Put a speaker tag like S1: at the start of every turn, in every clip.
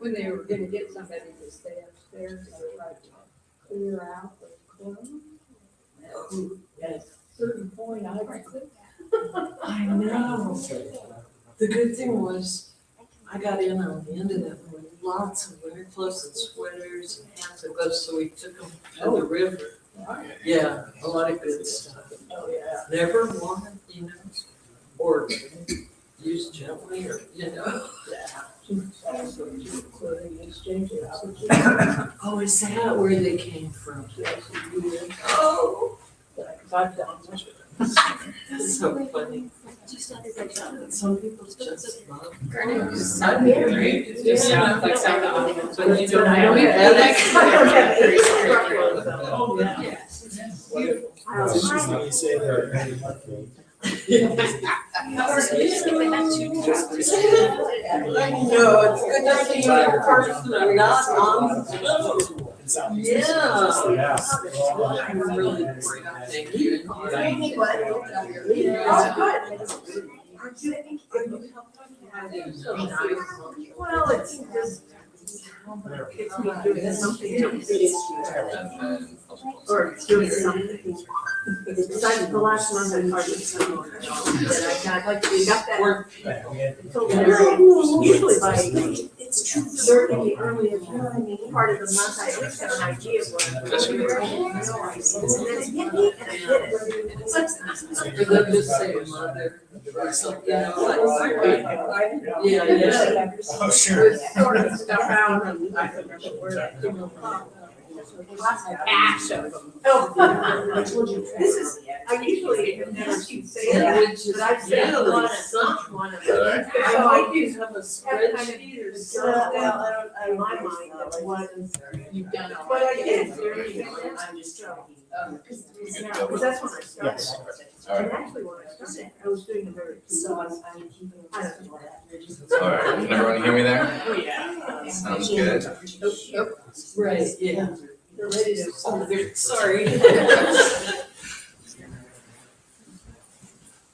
S1: When they were gonna get somebody to stay upstairs, they were trying to clear out the clothes. At a certain point, I
S2: know. The good thing was, I got in on the end of that with lots of winter clothes and sweaters and hats and gloves, so we took them to the river. Yeah, a lot of good stuff.
S1: Oh, yeah.
S2: Never worn, or used gently, or,
S1: So they exchanged it out.
S2: Oh, is that where they came from?
S1: Oh. Because I found much of it.
S2: That's so funny. Some people just love.
S3: I'd be great. It just sounds like something.
S2: But you don't
S1: I don't
S2: have
S1: have
S2: that.
S1: Oh, yeah.
S4: You say they're very lucky.
S2: No, it's good to see you in person and not on. Yeah. I'm really great. Thank you.
S1: Well, it's just. It's me doing something or doing something. Besides the last month I started somewhere. That I got like we got that work. Usually by certainly early in part of the month I at least have an idea of what I'm doing. And then it hit me and I did it.
S2: For them to say mother or something, like, yeah.
S4: Oh, sure.
S1: It sort of stuff out and I don't remember where that came from. Oh, this is, I usually have never seen say that, but I've said one of them.
S2: I might use have a spreadsheet or something.
S1: In my mind, that was,
S3: You've done all
S1: but I
S3: right.
S1: did, I'm just joking. Because that's when I started.
S4: Yes.
S1: And actually, when I started, I was doing a very. So I don't know.
S5: All right, can everyone hear me there?
S1: Oh, yeah.
S5: Sounds good.
S2: Right, yeah.
S1: They're ready to.
S2: Oh, they're, sorry.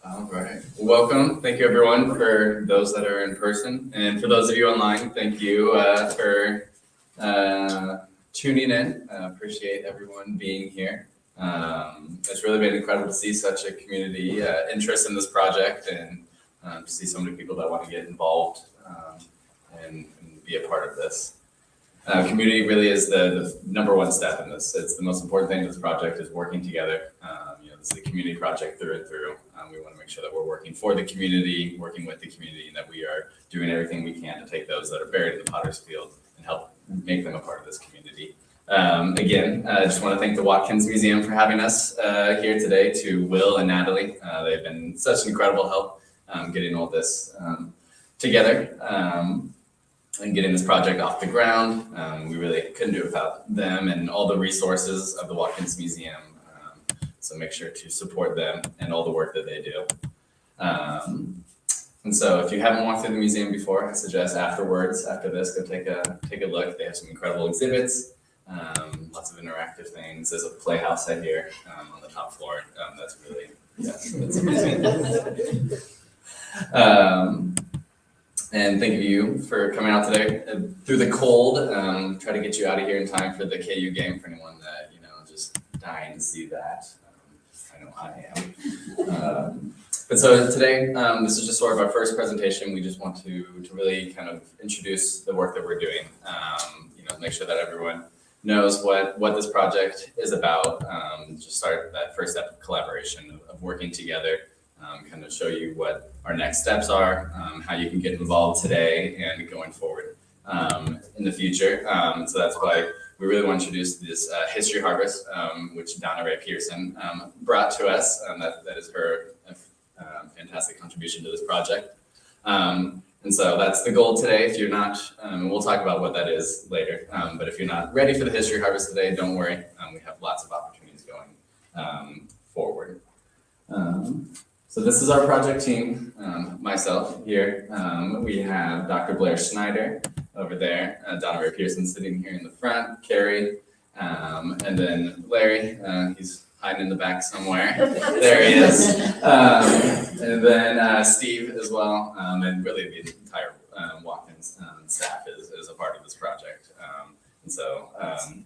S5: All right, welcome. Thank you everyone for those that are in person, and for those of you online, thank you for tuning in. Appreciate everyone being here. It's really been incredible to see such a community interest in this project, and to see so many people that want to get involved and be a part of this. Community really is the number one step in this. It's the most important thing in this project is working together. This is a community project through and through. We want to make sure that we're working for the community, working with the community, and that we are doing everything we can to take those that are buried in the potter's field and help make them a part of this community. Again, I just want to thank the Watkins Museum for having us here today, to Will and Natalie. They've been such an incredible help getting all this together. And getting this project off the ground. We really couldn't do it without them and all the resources of the Watkins Museum. So make sure to support them and all the work that they do. And so if you haven't walked through the museum before, I suggest afterwards, after this, go take a look. They have some incredible exhibits, lots of interactive things. There's a playhouse I hear on the top floor. That's really, that's amazing. And thank you for coming out today through the cold. Try to get you out of here in time for the KU game for anyone that, just dying to see that. I know I am. But so today, this is just sort of our first presentation. We just want to really kind of introduce the work that we're doing. Make sure that everyone knows what this project is about. Just start that first step of collaboration, of working together. Kind of show you what our next steps are, how you can get involved today and going forward in the future. So that's why we really want to introduce this History Harvest, which Donna Ray Pearson brought to us. That is her fantastic contribution to this project. And so that's the goal today. If you're not, we'll talk about what that is later, but if you're not ready for the History Harvest today, don't worry. We have lots of opportunities going forward. So this is our project team, myself here. We have Dr. Blair Schneider over there, Donna Ray Pearson sitting here in the front, Carrie, and then Larry, he's hiding in the back somewhere. There he is. And then Steve as well, and really the entire And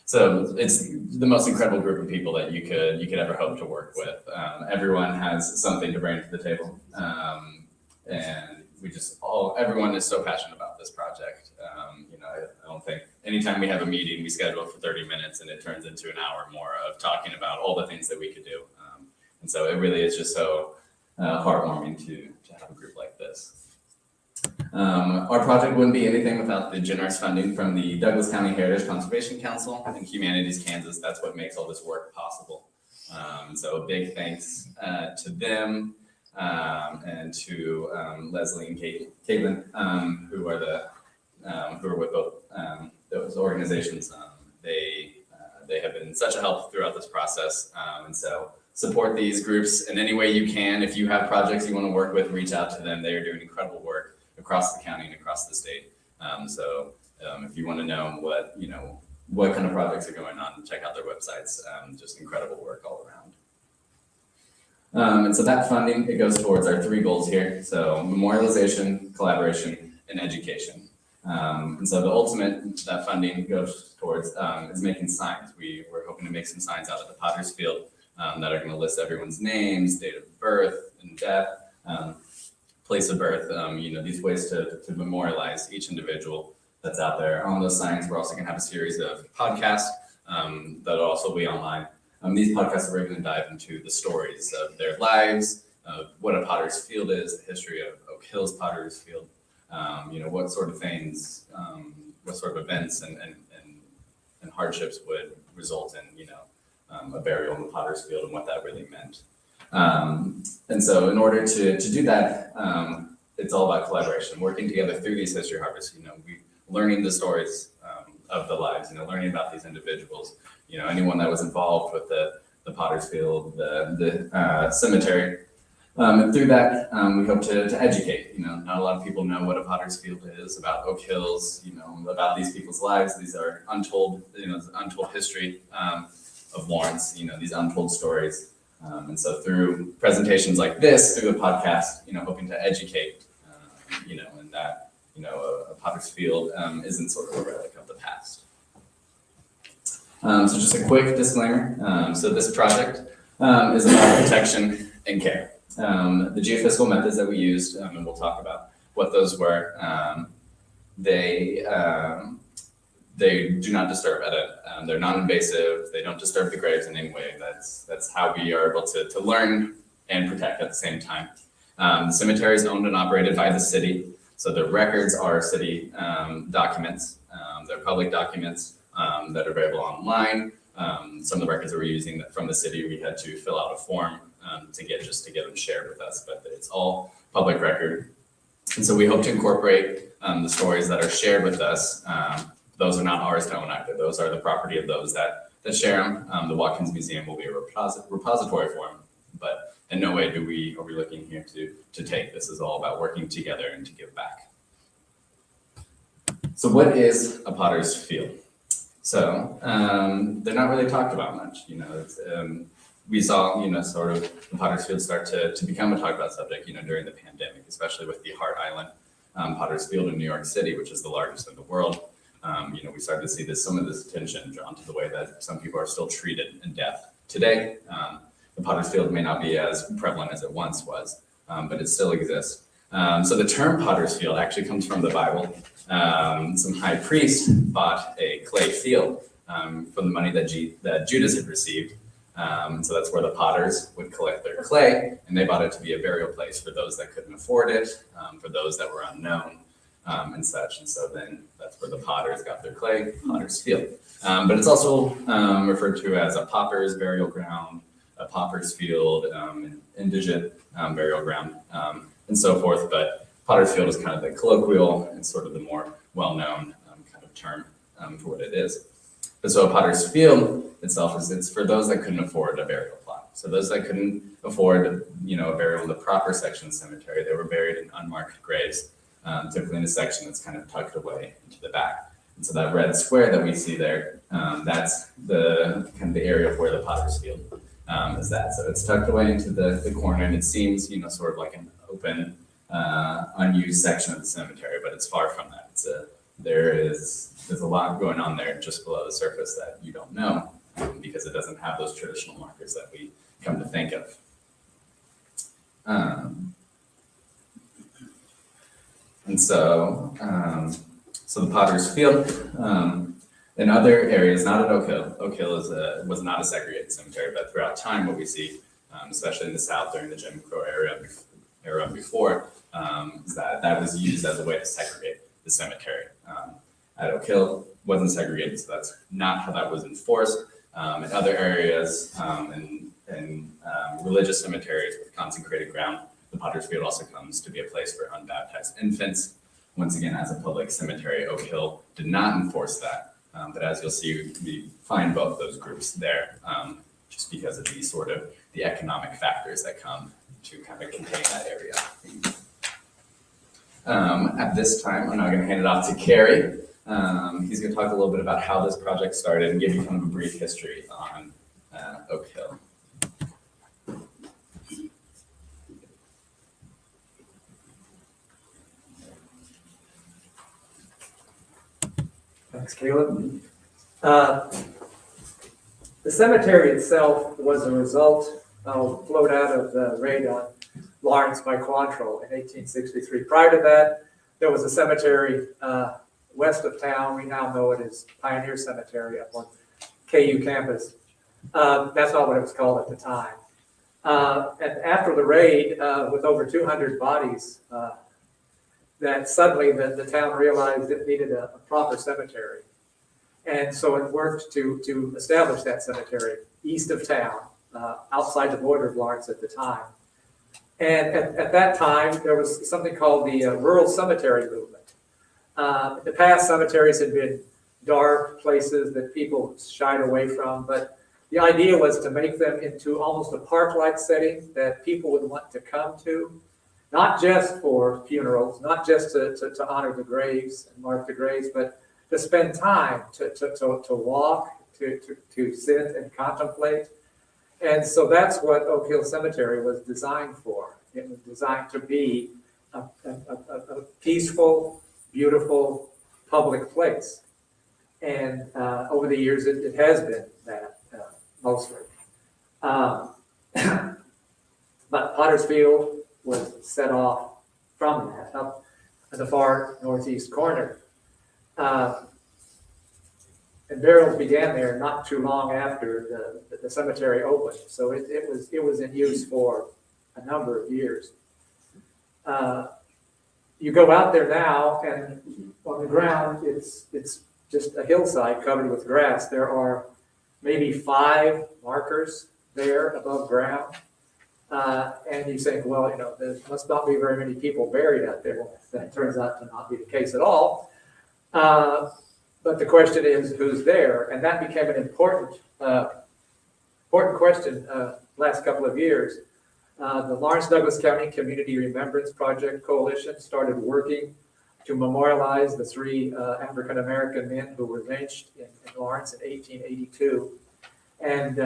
S5: so it's the most incredible group of people that you could ever hope to work with. Everyone has something to bring to the table, and everyone is so passionate about this project. I don't think anytime we have a meeting, we schedule for 30 minutes and it turns into an hour more of talking about all the things that we could do. And so it really is just so heartwarming to have a group like this. Our project wouldn't be anything without the generous funding from the Douglas County Heritage Conservation Council and Humanities Kansas. That's what makes all this work possible. So a big thanks to them and to Leslie and Caitlin, who are with both those organizations. They have been such a help throughout this process, and so support these groups in any way you can. If you have projects you want to work with, reach out to them. They are doing incredible work across the county and across the state. If you want to know what kind of projects are going on, check out their websites. Just incredible work all around. And so that funding, it goes towards our 3 goals here. So memorialization, collaboration, and education. And so the ultimate that funding goes towards is making signs. We're hoping to make some signs out at the Potter's Field that are going to list everyone's names, date of birth and death, place of birth, these ways to memorialize each individual that's out there. On those signs, we're also going to have a series of podcasts that'll also be online. These podcasts are going to dive into the stories of their lives, of what a Potter's Field is, the history of Oak Hills Potter's Field, what sort of things, what sort of events and hardships would result in, a burial in the Potter's Field and what that really meant. And so in order to do that, it's all about collaboration, working together through these history harvests, learning the stories of the lives, learning about these individuals, anyone that was involved with the Potter's Field, the cemetery. And through that, we hope to educate. Not a lot of people know what a Potter's Field is, about Oak Hills, about these people's lives. These are untold history of Lawrence, these untold stories. And so through presentations like this, through the podcast, hoping to educate, and that, a Potter's Field isn't sort of a relic of the past. So just a quick disclaimer. So this project is about protection and care. The geophysical methods that we used, and we'll talk about what those were, they do not disturb edit. They're non-invasive. They don't disturb the graves in any way. That's how we are able to learn and protect at the same time. The cemetery is owned and operated by the city. So the records are city documents. They're public documents that are available online. Some of the records that we're using from the city, we had to fill out a form to get them shared with us, but it's all public record. And so we hope to incorporate the stories that are shared with us. Those are not ours to own either. Those are the property of those that share them. The Watkins Museum will be a repository for them, but in no way are we looking here to take. This is all about working together and to give back. So what is a Potter's Field? So they're not really talked about much. We saw, sort of the Potter's Field start to become a talked about subject, during the pandemic, especially with the Hart Island Potter's Field in New York City, which is the largest in the world. We started to see some of this attention drawn to the way that some people are still treated in death today. The Potter's Field may not be as prevalent as it once was, but it still exists. So the term Potter's Field actually comes from the Bible. Some high priest bought a clay field from the money that Judas had received. So that's where the potters would collect their clay, and they bought it to be a burial place for those that couldn't afford it, for those that were unknown, and such. And so then that's where the potters got their clay, Potter's Field. But it's also referred to as a pauper's burial ground, a pauper's field, an indigent burial ground, and so forth. But Potter's Field is kind of the colloquial and sort of the more well-known kind of term for what it is. But so a Potter's Field itself it's for those that couldn't afford a burial plot. So those that couldn't afford, a burial in the proper section of the cemetery, they were buried in unmarked graves, typically in a section that's kind of tucked away into the back. And so that red square that we see there, that's the kind of the area of where the Potter's Field is that. So it's tucked away into the corner, and it seems, sort of like an open, unused section of the cemetery, but it's far from that. there's a lot going on there just below the surface that you don't know, because it doesn't have those traditional markers that we come to think of. And so the Potter's Field, in other areas, not at Oak Hill. Oak Hill was not a segregated cemetery, but throughout time, what we see, especially in the South during the Jim Crow era before, is that was used as a way to segregate the cemetery. At Oak Hill, wasn't segregated, so that's not how that was enforced. In other areas, in religious cemeteries with consecrated ground, the Potter's Field also comes to be a place for unbaptized infants. Once again, as a public cemetery, Oak Hill did not enforce that. But as you'll see, we find both those groups there, just because of the economic factors that come to kind of contain that area. At this time, I'm now going to hand it off to Carrie. He's going to talk a little bit about how this project started and give you kind of a brief history on Oak Hill.
S6: Thanks, Caleb. The cemetery itself was a result flowed out of the raid on Lawrence by Quantrill in 1863. Prior to that, there was a cemetery west of town. We now know it as Pioneer Cemetery up on KU campus. That's not what it was called at the time. And after the raid, with over 200 bodies, that suddenly the town realized it needed a proper cemetery. And so it worked to establish that cemetery east of town, outside the border of Lawrence at the time. And at that time, there was something called the rural cemetery movement. In the past, cemeteries had been dark places that people shied away from, but the idea was to make them into almost a park-like setting that people would want to come to, not just for funerals, not just to honor the graves and mark the graves, but to spend time, to walk, to sit and contemplate. And so that's what Oak Hill Cemetery was designed for. It was designed to be a peaceful, beautiful public place. And over the years, it has been that mostly. But Potter's Field was set off from that, up in the far northeast corner. And burials began there not too long after the cemetery opened. So it was in use for a number of years. You go out there now, and on the ground, it's just a hillside covered with grass. There are maybe 5 markers there above ground. And you think, well, there must not be very many people buried out there. Well, that turns out to not be the case at all. But the question is, who's there? And that became an important question last couple of years. The Lawrence Douglas County Community Remembrance Project Coalition started working to memorialize the 3 African-American men who were lynched in Lawrence in 1882. And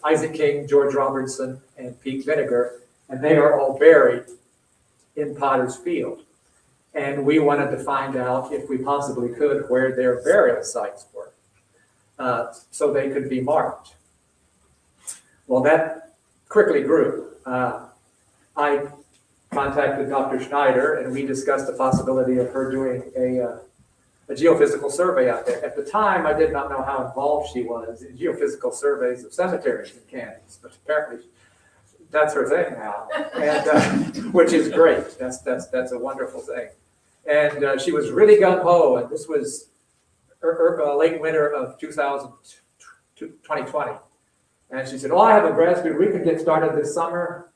S6: Isaac King, George Robertson, and Pete Vinegar, and they are all buried in Potter's Field. And we wanted to find out, if we possibly could, where their burial sites were, so they could be marked. Well, that quickly grew. I contacted Dr. Schneider, and we discussed the possibility of her doing a geophysical survey out there. At the time, I did not know how involved she was in geophysical surveys of cemeteries in Kansas, but apparently that's her thing now, and which is great. That's a wonderful thing. And she was really gung-ho, and this was late winter of 2020. And she said, I have a grad student. We could get started this summer.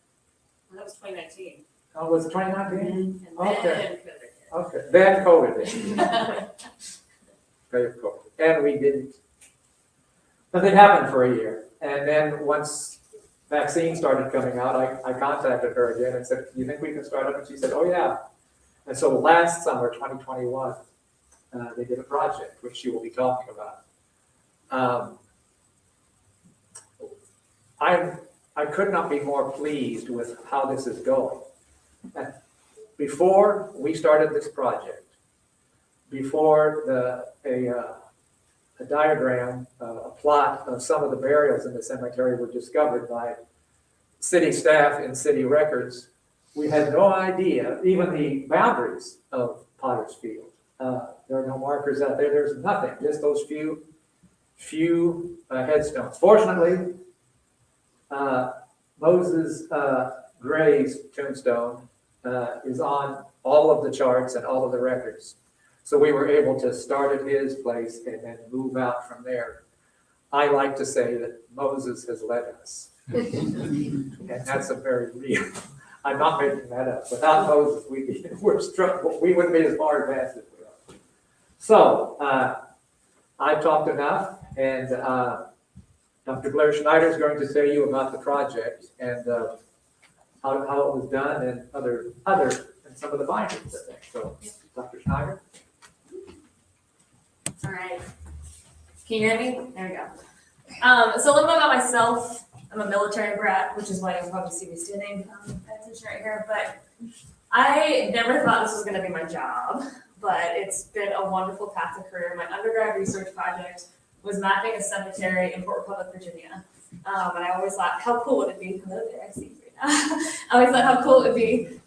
S3: That was 2019.
S6: Oh, was it 2019?
S3: And
S6: Okay.
S3: then
S6: Okay. Then COVID hit. Very cool. And we didn't. Nothing happened for a year. And then once vaccines started coming out, I contacted her again and said, do you think we can start up? And she said, oh, yeah. And so last summer, 2021, they did a project, which she will be talking about. I could not be more pleased with how this is going. And before we started this project, before a diagram, a plot of some of the burials in the cemetery were discovered by city staff and city records, we had no idea, even the boundaries of Potter's Field. There are no markers out there, there's nothing, just those few headstones. Fortunately, Moses Gray's tombstone is on all of the charts and all of the records. So we were able to start at his place and then move out from there. I like to say that Moses has led us. And that's a very real, I'm not making that up. Without Moses, we wouldn't be as far advanced as we are. So, I've talked enough, and Dr. Blair Schneider is going to tell you about the project and how it was done and and some of the findings, I think. So, Dr. Schneider?
S7: All right. Can you hear me? There we go. So a little bit about myself. I'm a military brat, which is why you'll probably see me standing at attention right here. But I never thought this was going to be my job, but it's been a wonderful path to career. My undergrad research project was mapping a cemetery in Port Republic, Virginia. And I always thought, how cool would it be? Hello there, I see you right now. I always thought how cool it would be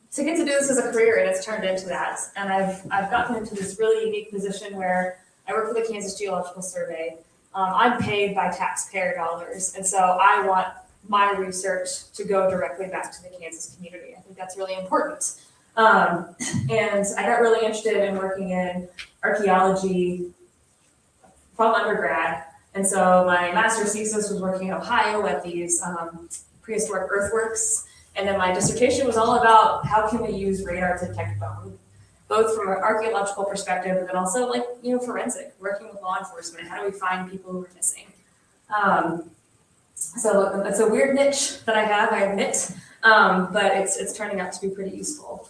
S7: to get to do this as a career, and it's turned into that. And I've gotten into this really unique position where I work for the Kansas Geological Survey. I'm paid by taxpayer dollars, and so I want my research to go directly back to the Kansas community. I think that's really important. And I got really interested in working in archaeology from undergrad, and so my master's thesis was working in Ohio at these prehistoric earthworks, and then my dissertation was all about how can we use radar to detect bone, both from an archaeological perspective, but then also forensic, working with law enforcement. How do we find people who are missing? So it's a weird niche that I have, I admit, but it's turning out to be pretty useful.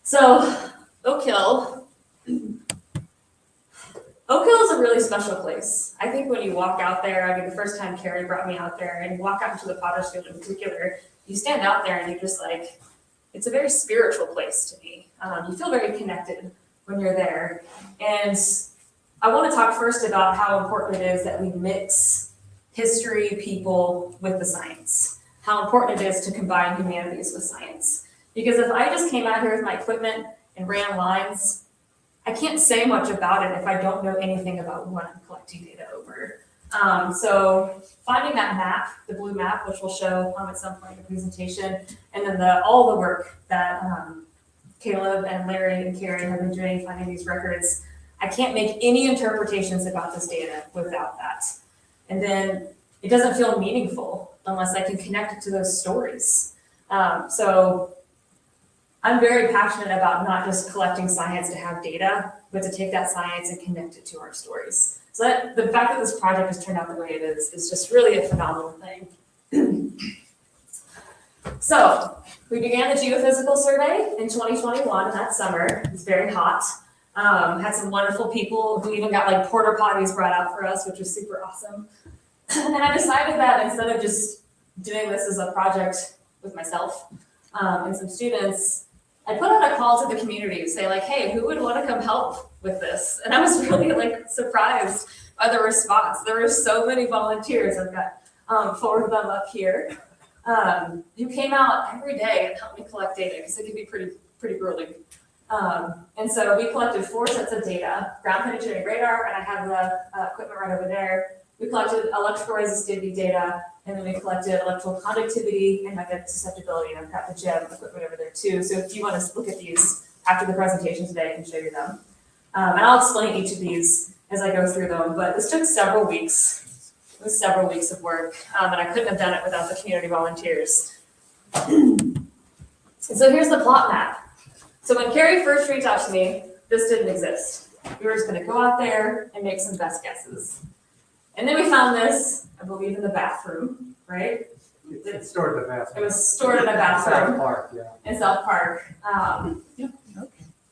S7: So Oak Hill is a really special place. I think when you walk out there, the first time Carrie brought me out there, and you walk out into the Potter's Field in particular, you stand out there and you're just like, it's a very spiritual place to me. You feel very connected when you're there. And I want to talk first about how important it is that we mix history, people with the science. How important it is to combine humanities with science. Because if I just came out here with my equipment and ran lines, I can't say much about it if I don't know anything about what I'm collecting data over. So finding that map, the blue map, which we'll show at some point in the presentation, and then all the work that Caleb and Larry and Carrie have been doing finding these records, I can't make any interpretations about this data without that. And then it doesn't feel meaningful unless I can connect it to those stories. So I'm very passionate about not just collecting science to have data, but to take that science and connect it to our stories. So the fact that this project has turned out the way it is just really a phenomenal thing. So we began the geophysical survey in 2021, that summer. It's very hot. Had some wonderful people who even got porta potties brought out for us, which was super awesome. And I decided that instead of just doing this as a project with myself and some students, I put out a call to the community to say hey, who would want to come help with this? And I was really surprised by the response. There were so many volunteers. I've got 4 of them up here who came out every day and helped me collect data because it could be pretty grueling. And so we collected 4 sets of data: ground penetrating radar, and I have the equipment right over there. We collected electrical resistivity data, and then we collected electrical conductivity and magnetic susceptibility, and I've got the GEM equipment over there too. So if you want to look at these after the presentation today, I can show you them. And I'll explain each of these as I go through them, but this took several weeks. It was several weeks of work, and I couldn't have done it without the community volunteers. And so here's the plot map. So when Carrie first reached out to me, this didn't exist. We were just going to go out there and make some best guesses. And then we found this, I believe, in the bathroom, right?
S6: It's stored in the bathroom.
S7: It was stored in a bathroom.
S6: South Park, yeah.
S7: In South Park.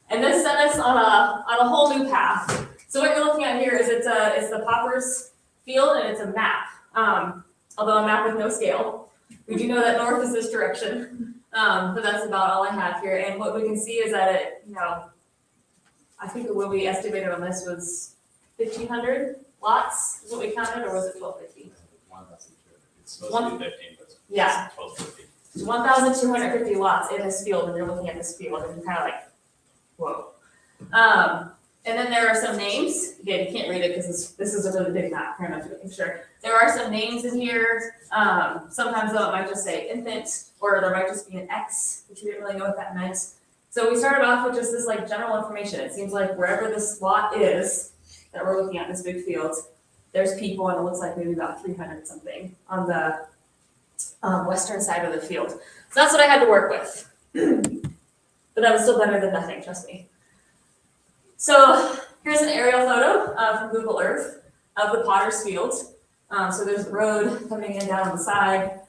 S7: And this sent us on a whole new path. So what you're looking at here is it's the Potter's Field, and it's a map. Although a map with no scale. We do know that north is this direction, but that's about all I have here. And what we can see is that I think what we estimated on this was 1,500 lots, is what we counted, or was it 1,250?
S5: It's supposed to be 15, but it's
S7: Yeah.
S5: 1250.
S7: 1,250 lots in this field, and you're looking at this field, and you're kind of like, whoa. And then there are some names. Again, you can't read it because this is a really big map. Here, I'm not making sure. There are some names in here. Sometimes though, it might just say infant, or there might just be an X, which we didn't really know what that meant. So we started off with just this like general information. It seems like wherever this lot is that we're looking at, this big field, there's people, and it looks like maybe about 300 something on the western side of the field. So that's what I had to work with. But that was still better than nothing, trust me. So here's an aerial photo from Google Earth of the Potter's Field. So there's a road coming in down on the side.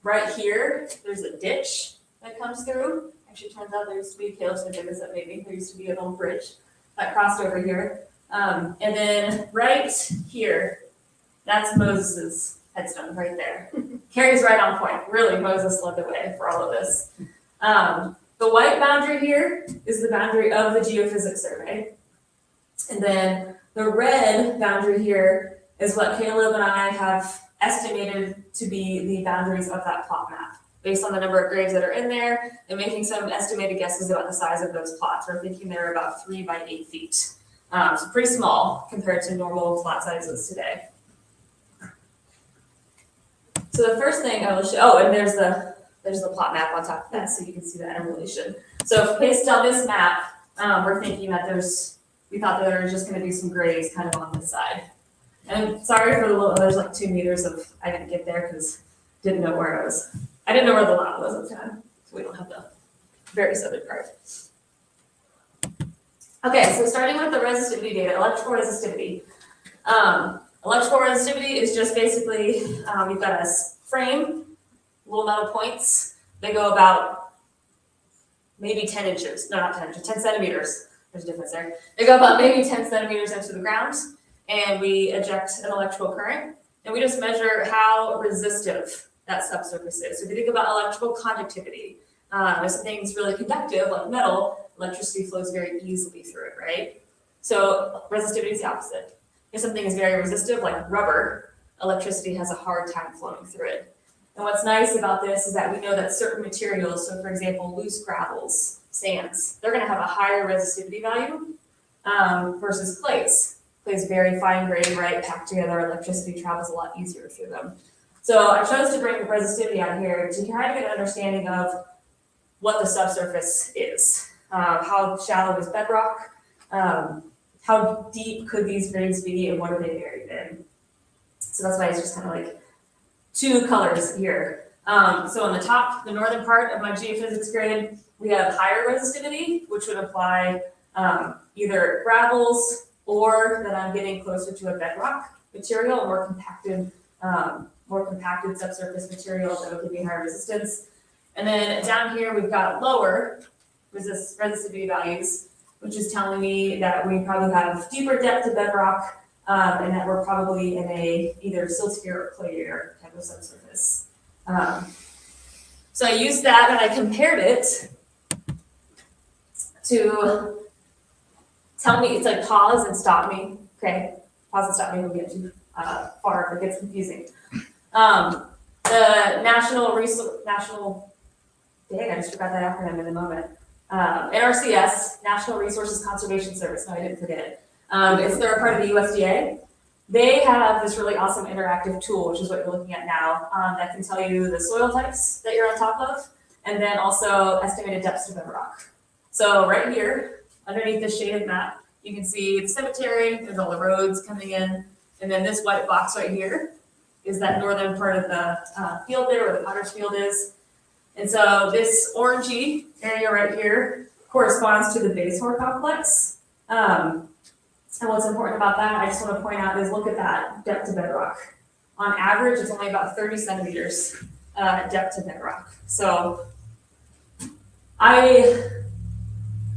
S7: Right here, there's a ditch that comes through. Actually, turns out there used to be, Caleb's gonna dig this up maybe, there used to be an old bridge that crossed over here. And then right here, that's Moses's headstone right there. Carrie's right on point. Really, Moses led the way for all of this. The white boundary here is the boundary of the Geophysics Survey. And then the red boundary here is what Caleb and I have estimated to be the boundaries of that plot map, based on the number of graves that are in there and making some estimated guesses about the size of those plots. We're thinking they're about 3 by 8 feet. So pretty small compared to normal plot sizes today. So the first thing I will show, and there's the plot map on top of that, so you can see the interrelation. So based on this map, we're thinking that we thought that there was just gonna be some graves kind of on this side. And sorry for the little, there's like 2 meters of, I didn't get there because I didn't know where the lot was at the time. So we don't have the very southern part. Okay, so starting with the resistivity data, electrical resistivity. Electrical resistivity is just basically, you've got a frame, little metal points. They go about maybe 10 inches. No, not 10 inches, 10 centimeters. There's a difference there. They go about maybe 10 centimeters into the ground, and we eject an electrical current, and we just measure how resistive that subsurface is. So if you think about electrical conductivity, if something's really conductive, like metal, electricity flows very easily through it, right? So resistivity is the opposite. If something is very resistive, like rubber, electricity has a hard time flowing through it. And what's nice about this is that we know that certain materials, so for example, loose gravels, sands, they're gonna have a higher resistivity value versus clays. Clays very fine grained, right, packed together, electricity travels a lot easier through them. So I chose to bring the resistivity out here to try to get an understanding of what the subsurface is. How shallow is bedrock? How deep could these graves be, and what are they buried in? So that's why it's just kind of like 2 colors here. So on the top, the northern part of my geophysics grid, we have higher resistivity, which would imply either gravels or that I'm getting closer to a bedrock material, or more compacted subsurface material that would give me higher resistance. And then down here, we've got lower resistivity values, which is telling me that we probably have deeper depth to bedrock, and that we're probably in a either siltier or clayier type of subsurface. So I used that and I compared it to tell me, it's like pause and stop me, okay? Pause and stop me, we'll get too far if it gets confusing. The dang, I just forgot that acronym in a moment. NRCS, National Resources Conservation Service, no, I didn't forget it. They're a part of the USDA. They have this really awesome interactive tool, which is what you're looking at now, that can tell you the soil types that you're on top of, and then also estimated depths to bedrock. So right here, underneath this shaded map, you can see the cemetery, there's all the roads coming in, and then this white box right here is that northern part of the field there where the Potter's Field is. And so this orangey area right here corresponds to the Basehor complex. And what's important about that, I just want to point out, is look at that depth to bedrock. On average, it's only about 30 centimeters depth to bedrock. So I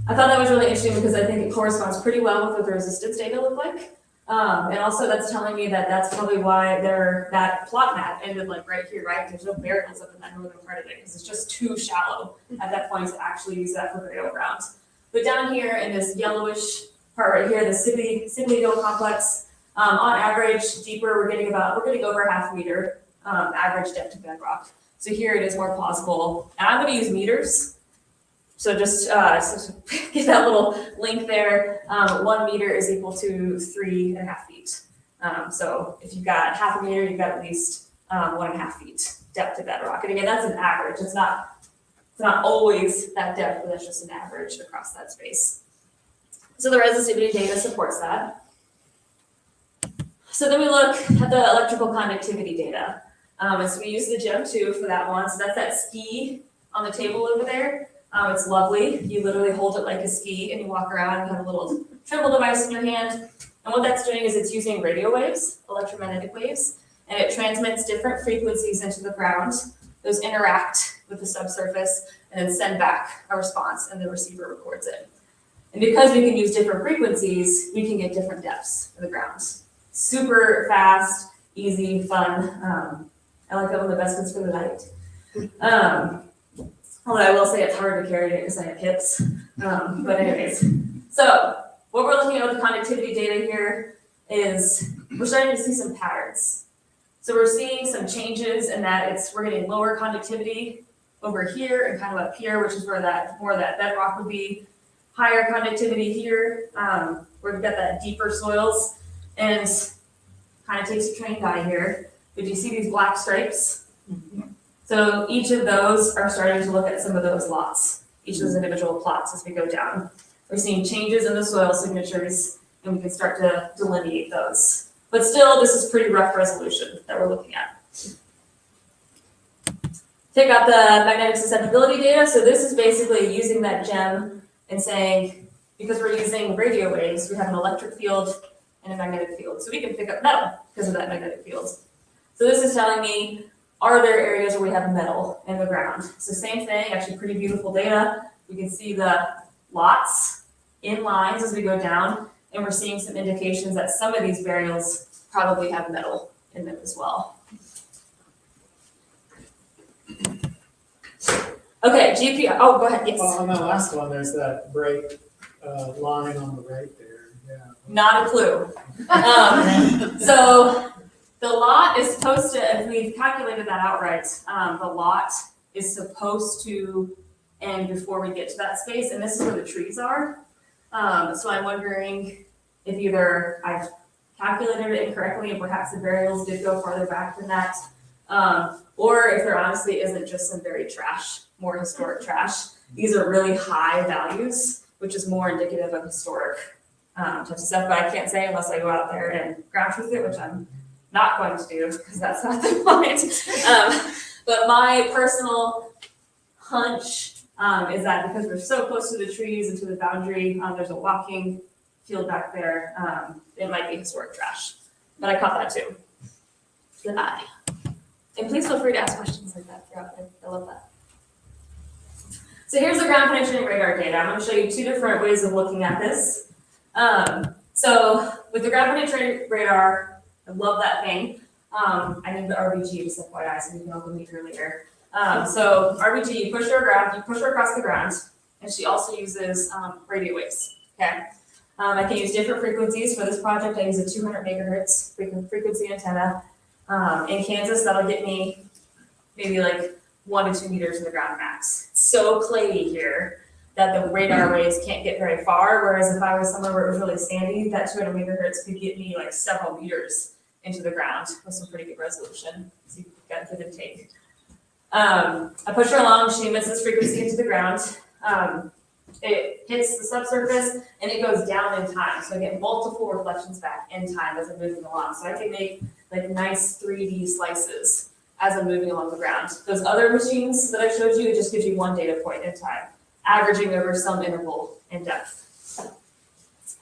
S7: thought that was really interesting because I think it corresponds pretty well with what the resistance data look like. And also that's telling me that that's probably why that plot map ended like right here, right? There's no burials up in that northern part of it because it's just too shallow at that point to actually use that for burial ground. But down here in this yellowish part right here, the Sibley Hill complex, on average, deeper, we're getting over half a meter, average depth to bedrock. So here it is more plausible. And I'm gonna use meters. So just get that little link there. 1 meter is equal to 3.5 feet. So if you've got half a meter, you've got at least 1.5 feet depth to bedrock. And again, that's an average. It's not always that depth, but that's just an average across that space. So the resistivity data supports that. So then we look at the electrical conductivity data. And so we use the GEM 2 for that one. So that's that ski on the table over there. It's lovely. You literally hold it like a ski and you walk around and have a little tremble device in your hand. And what that's doing is it's using radio waves, electromagnetic waves, and it transmits different frequencies into the ground. Those interact with the subsurface and then send back a response, and the receiver records it. And because we can use different frequencies, we can get different depths in the ground. Super fast, easy, fun. I like that one the best ones for the night. Although I will say it's hard to carry it because I have hips. But anyways, so what we're looking at with the conductivity data here is we're starting to see some patterns. So we're seeing some changes in that we're getting lower conductivity over here and kind of up here, which is where more of that bedrock would be. Higher conductivity here, where we've got that deeper soils, and kind of takes a trained eye here. But do you see these black stripes? Mm-hmm. So each of those are starting to look at some of those lots, each of those individual plots as we go down. We're seeing changes in the soil signatures, and we can start to delineate those. But still, this is pretty rough resolution that we're looking at. Take out the magnetic susceptibility data. So this is basically using that GEM and saying, because we're using radio waves, we have an electric field and a magnetic field. So we can pick up metal because of that magnetic field. So this is telling me, are there areas where we have metal in the ground? So same thing, actually pretty beautiful data. We can see the lots in lines as we go down, and we're seeing some indications that some of these burials probably have metal in them as well. Okay, GPR, oh, go ahead, yes.
S8: Well, on that last one, there's that break line on the right there, yeah.
S7: Not a clue. So the lot is supposed to, if we've calculated that outright, the lot is supposed to end before we get to that space, and this is where the trees are. So I'm wondering if either I've calculated it incorrectly and perhaps the burials did go farther back than that, or if there honestly isn't just some buried trash, more historic trash. These are really high values, which is more indicative of historic types of stuff, but I can't say unless I go out there and ground truth it, which I'm not going to do because that's not the point. But my personal hunch is that because we're so close to the trees and to the boundary, there's a walking field back there. It might be historic trash, but I caught that too. Good eye. And please feel free to ask questions like that throughout there. I love that. So here's the ground penetrating radar data. I'm going to show you 2 different ways of looking at this. So with the ground penetrating radar, I love that thing. I need the RBG, just FYI, so you can open me earlier. So RBG, you push her across the ground, and she also uses radio waves. Okay. I can use different frequencies for this project. I use a 200 megahertz frequency antenna. In Kansas, that'll get me maybe like 1 to 2 meters in the ground max. It's so clayey here that the radar waves can't get very far, whereas if I was somewhere where it was really sandy, that 200 megahertz could get me like several meters into the ground with some pretty good resolution. So you've got a good intake. I push her along, she emits this frequency into the ground. It hits the subsurface and it goes down in time. So I get multiple reflections back in time as I'm moving along. So I can make like nice 3D slices as I'm moving along the ground. Those other machines that I showed you, it just gives you 1 data point in time, averaging over some interval in depth.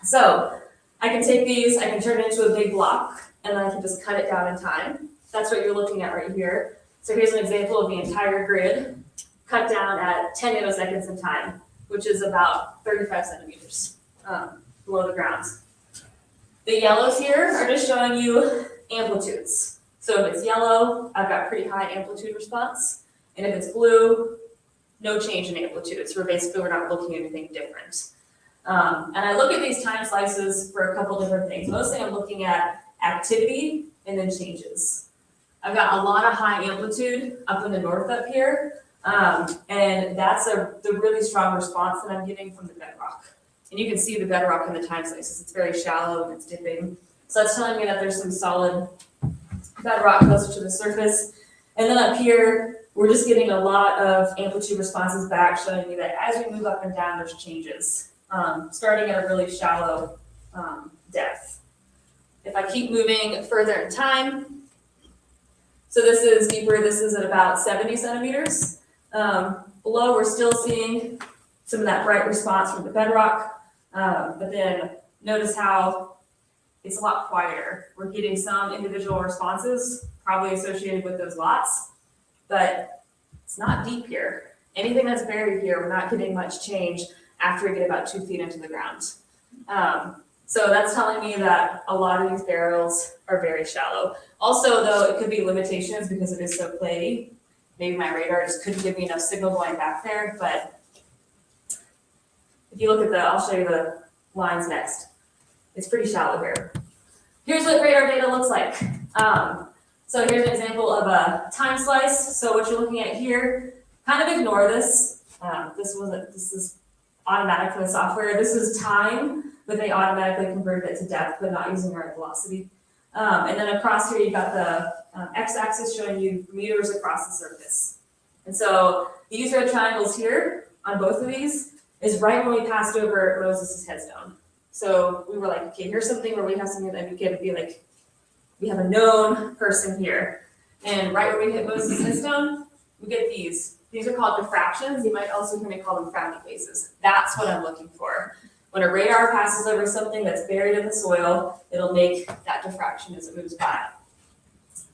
S7: So I can take these, I can turn it into a big block, and then I can just cut it down in time. That's what you're looking at right here. So here's an example of the entire grid cut down at 10 nanoseconds in time, which is about 35 centimeters below the ground. The yellows here are just showing you amplitudes. So if it's yellow, I've got pretty high amplitude response. And if it's blue, no change in amplitude. So we're not looking at anything different. And I look at these time slices for a couple different things. Mostly I'm looking at activity and then changes. I've got a lot of high amplitude up in the north up here. And that's the really strong response that I'm getting from the bedrock. And you can see the bedrock in the time slices. It's very shallow and it's dipping. So that's telling me that there's some solid bedrock closer to the surface. And then up here, we're just getting a lot of amplitude responses back, showing me that as we move up and down, there's changes, starting at a really shallow depth. If I keep moving further in time, so this is deeper, this is at about 70 centimeters. Below, we're still seeing some of that bright response from the bedrock, but then notice how it's a lot quieter. We're getting some individual responses, probably associated with those lots, but it's not deep here. Anything that's buried here, we're not getting much change after we get about 2 feet into the ground. So that's telling me that a lot of these barrels are very shallow. Also, though, it could be limitations because it is so clayey. Maybe my radar just couldn't give me enough signal going back there, but if you look at I'll show you the lines next. It's pretty shallow here. Here's what radar data looks like. So here's an example of a time slice. So what you're looking at here, kind of ignore this. This is automatic for the software. This is time, but they automatically converted it to depth, but not using the right velocity. And then across here, you've got the x-axis showing you meters across the surface. And so these red triangles here on both of these is right when we passed over Moses' headstone. So we were like, okay, here's something where we have something that we can be like, we have a known person here. And right when we hit Moses' headstone, we get these. These are called diffractions. You might also hear me call them frowny faces. That's what I'm looking for. When a radar passes over something that's buried in the soil, it'll make that diffraction as it moves by.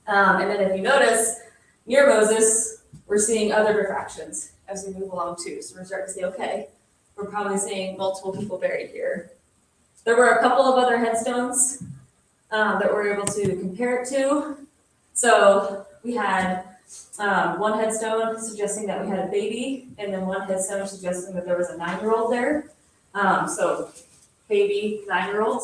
S7: And then if you notice, near Moses, we're seeing other diffractions as we move along too. So we're starting to say, okay, we're probably seeing multiple people buried here. There were a couple of other headstones that we're able to compare it to. So we had one headstone suggesting that we had a baby, and then one headstone suggesting that there was a 9-year-old there. So baby, 9-year-old.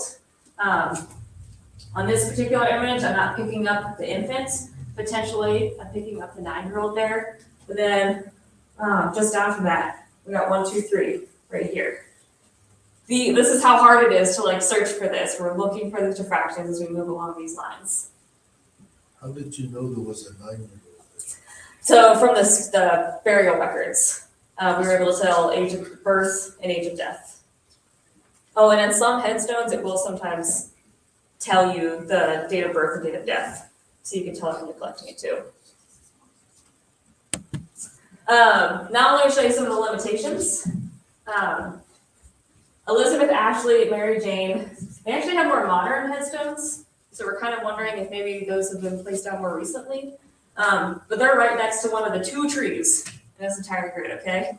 S7: On this particular image, I'm not picking up the infant. Potentially, I'm picking up the 9-year-old there. But then just down from that, we got 1, 2, 3 right here. This is how hard it is to like search for this. We're looking for these diffractions as we move along these lines.
S4: How did you know there was a 9-year-old there?
S7: So from the burial records, we were able to tell age of birth and age of death. Oh, and in some headstones, it will sometimes tell you the date of birth and date of death. So you can tell when you're collecting it too. Now let me show you some of the limitations. Elizabeth, Ashley, Mary Jane, they actually have more modern headstones. So we're kind of wondering if maybe those have been placed down more recently. But they're right next to one of the 2 trees in this entire grid, okay?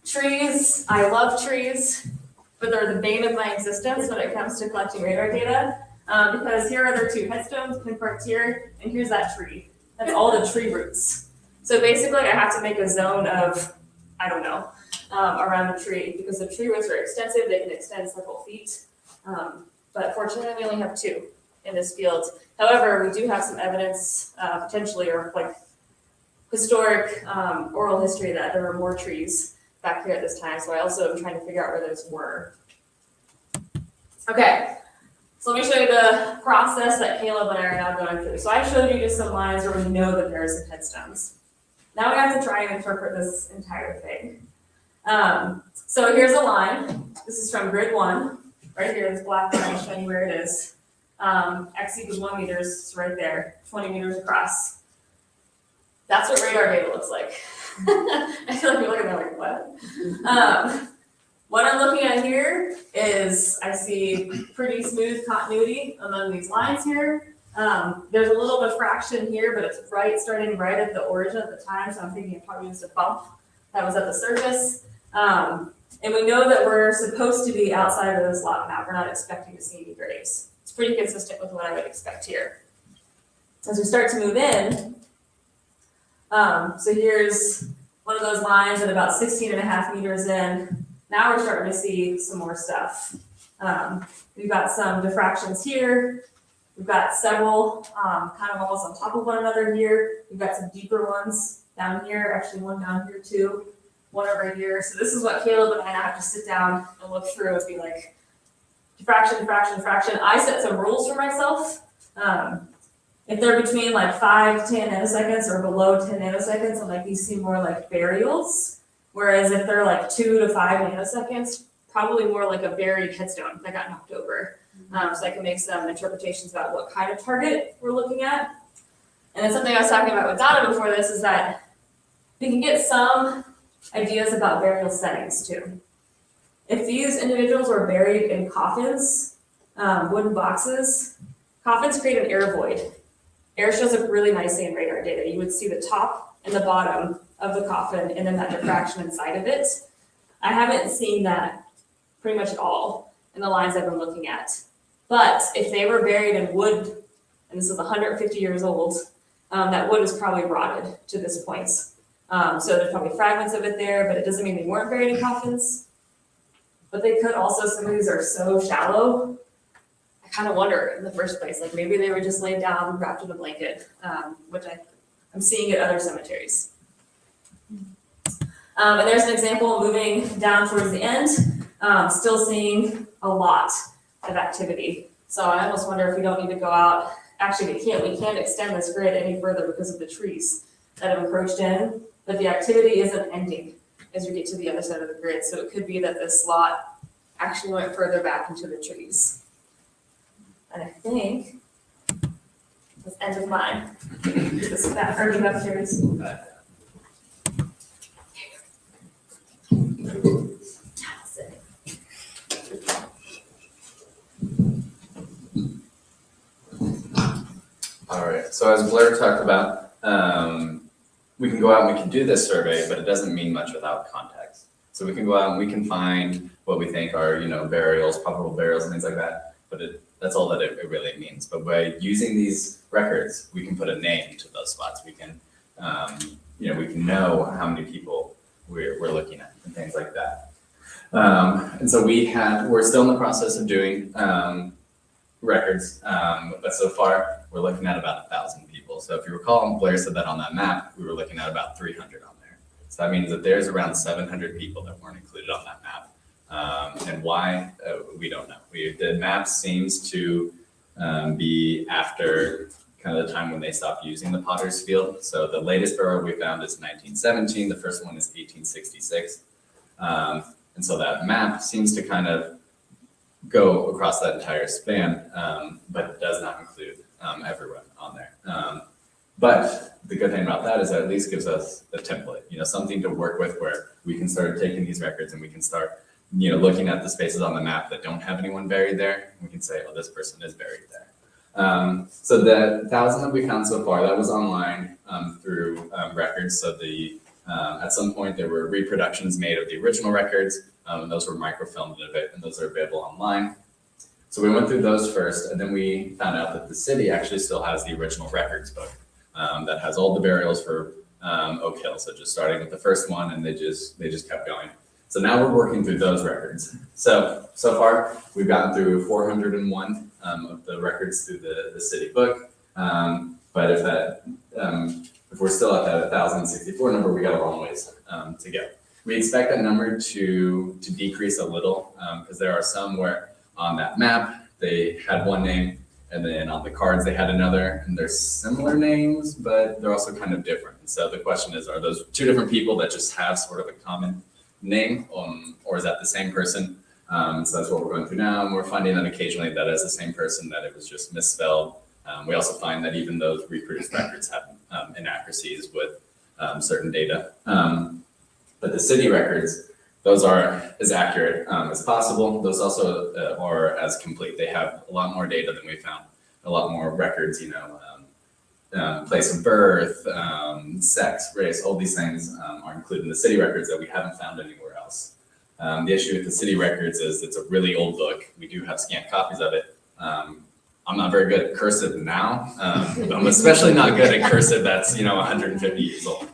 S7: Trees, I love trees, but they're the bane of my existence when it comes to collecting radar data. Because here are their 2 headstones pinparked here, and here's that tree. That's all the tree roots. So basically I have to make a zone of, I don't know, around the tree, because the tree roots are extensive, they can extend several feet. But fortunately we only have 2 in this field. However, we do have some evidence, potentially, or like historic oral history that there were more trees back here at this time. So I also am trying to figure out where those were. Okay, so let me show you the process that Caleb and I are now going through. So I showed you just some lines where we know that there are some headstones. Now we have to try and interpret this entire thing. So here's a line. This is from grid 1. Right here, this black line is showing you where it is. X equals 1 meter, it's right there, 20 meters across. That's what radar data looks like. I feel like you're looking at that like, what? What I'm looking at here is I see pretty smooth continuity among these lines here. There's a little diffraction here, but it's starting right at the origin at the time, so I'm thinking it probably just a bump that was at the surface. And we know that we're supposed to be outside of this lot map. We're not expecting to see any graves. It's pretty consistent with what I would expect here. As we start to move in, so here's one of those lines at about 16.5 meters in. Now we're starting to see some more stuff. We've got some diffractions here. We've got several kind of almost on top of one another here. We've got some deeper ones down here, actually one down here too, one over here. So this is what Caleb and I have to sit down and look through and be like, diffraction, diffraction, diffraction. I set some rules for myself. If they're between like 5 to 10 nanoseconds or below 10 nanoseconds, I'm like, these seem more like burials. Whereas if they're like 2 to 5 nanoseconds, probably more like a buried headstone that got knocked over. So I can make some interpretations about what kind of target we're looking at. And then something I was talking about with Donna before this is that we can get some ideas about burial settings too. If these individuals were buried in coffins, wooden boxes, coffins create an air void. Air shows up really nicely in radar data. You would see the top and the bottom of the coffin and then that diffraction inside of it. I haven't seen that pretty much at all in the lines I've been looking at. But if they were buried in wood, and this is 150 years old, that wood is probably rotted to this point. So there's probably fragments of it there, but it doesn't mean they weren't buried in coffins. But they could also, some of these are so shallow, I kind of wonder in the first place, like maybe they were just laid down, wrapped in a blanket, which I'm seeing at other cemeteries. And there's an example moving down towards the end, still seeing a lot of activity. So I almost wonder if we don't need to go out. Actually, we can't extend this grid any further because of the trees that have encroached in, but the activity isn't ending as we get to the other side of the grid. So it could be that this slot actually went further back into the trees. And I think let's end with mine. This is that urgent upstairs.
S5: All right, so as Blair talked about, we can go out and we can do this survey, but it doesn't mean much without context. So we can go out and we can find what we think are, burials, probable burials and things like that, but that's all that it really means. But by using these records, we can put a name to those spots. We can, we can know how many people we're looking at and things like that. And so we're still in the process of doing records, but so far we're looking at about 1,000 people. So if you recall, Blair said that on that map, we were looking at about 300 on there. So that means that there's around 700 people that weren't included on that map. And why, we don't know. The map seems to be after kind of the time when they stopped using the Potter's Field. So the latest burial we found is 1917. The first one is 1866. And so that map seems to kind of go across that entire span, but does not include everyone on there. But the good thing about that is that at least gives us a template, something to work with where we can start taking these records and we can start, looking at the spaces on the map that don't have anyone buried there. We can say, oh, this person is buried there. So the 1,000 that we found so far, that was online through records. So at some point there were reproductions made of the original records, and those were microfilmed and those are available online. So we went through those first, and then we found out that the city actually still has the original records book that has all the burials for Oak Hill. So just starting with the first one, and they just kept going. So now we're working through those records. So far we've gotten through 401 of the records through the city book. But if we're still at that 1,064 number, we got a long ways to go. We expect that number to decrease a little because there are some where on that map they had one name, and then on the cards they had another, and they're similar names, but they're also kind of different. So the question is, are those two different people that just have sort of a common name, or is that the same person? So that's what we're going through now, and we're finding that occasionally that is the same person, that it was just misspelled. We also find that even those reproduced records have inaccuracies with certain data. But the city records, those are as accurate as possible. Those also are as complete. They have a lot more data than we found, a lot more records, place of birth, sex, race, all these things are included in the city records that we haven't found anywhere else. The issue with the city records is it's a really old book. We do have scanned copies of it. I'm not very good at cursive now. I'm especially not good at cursive that's 150 years old.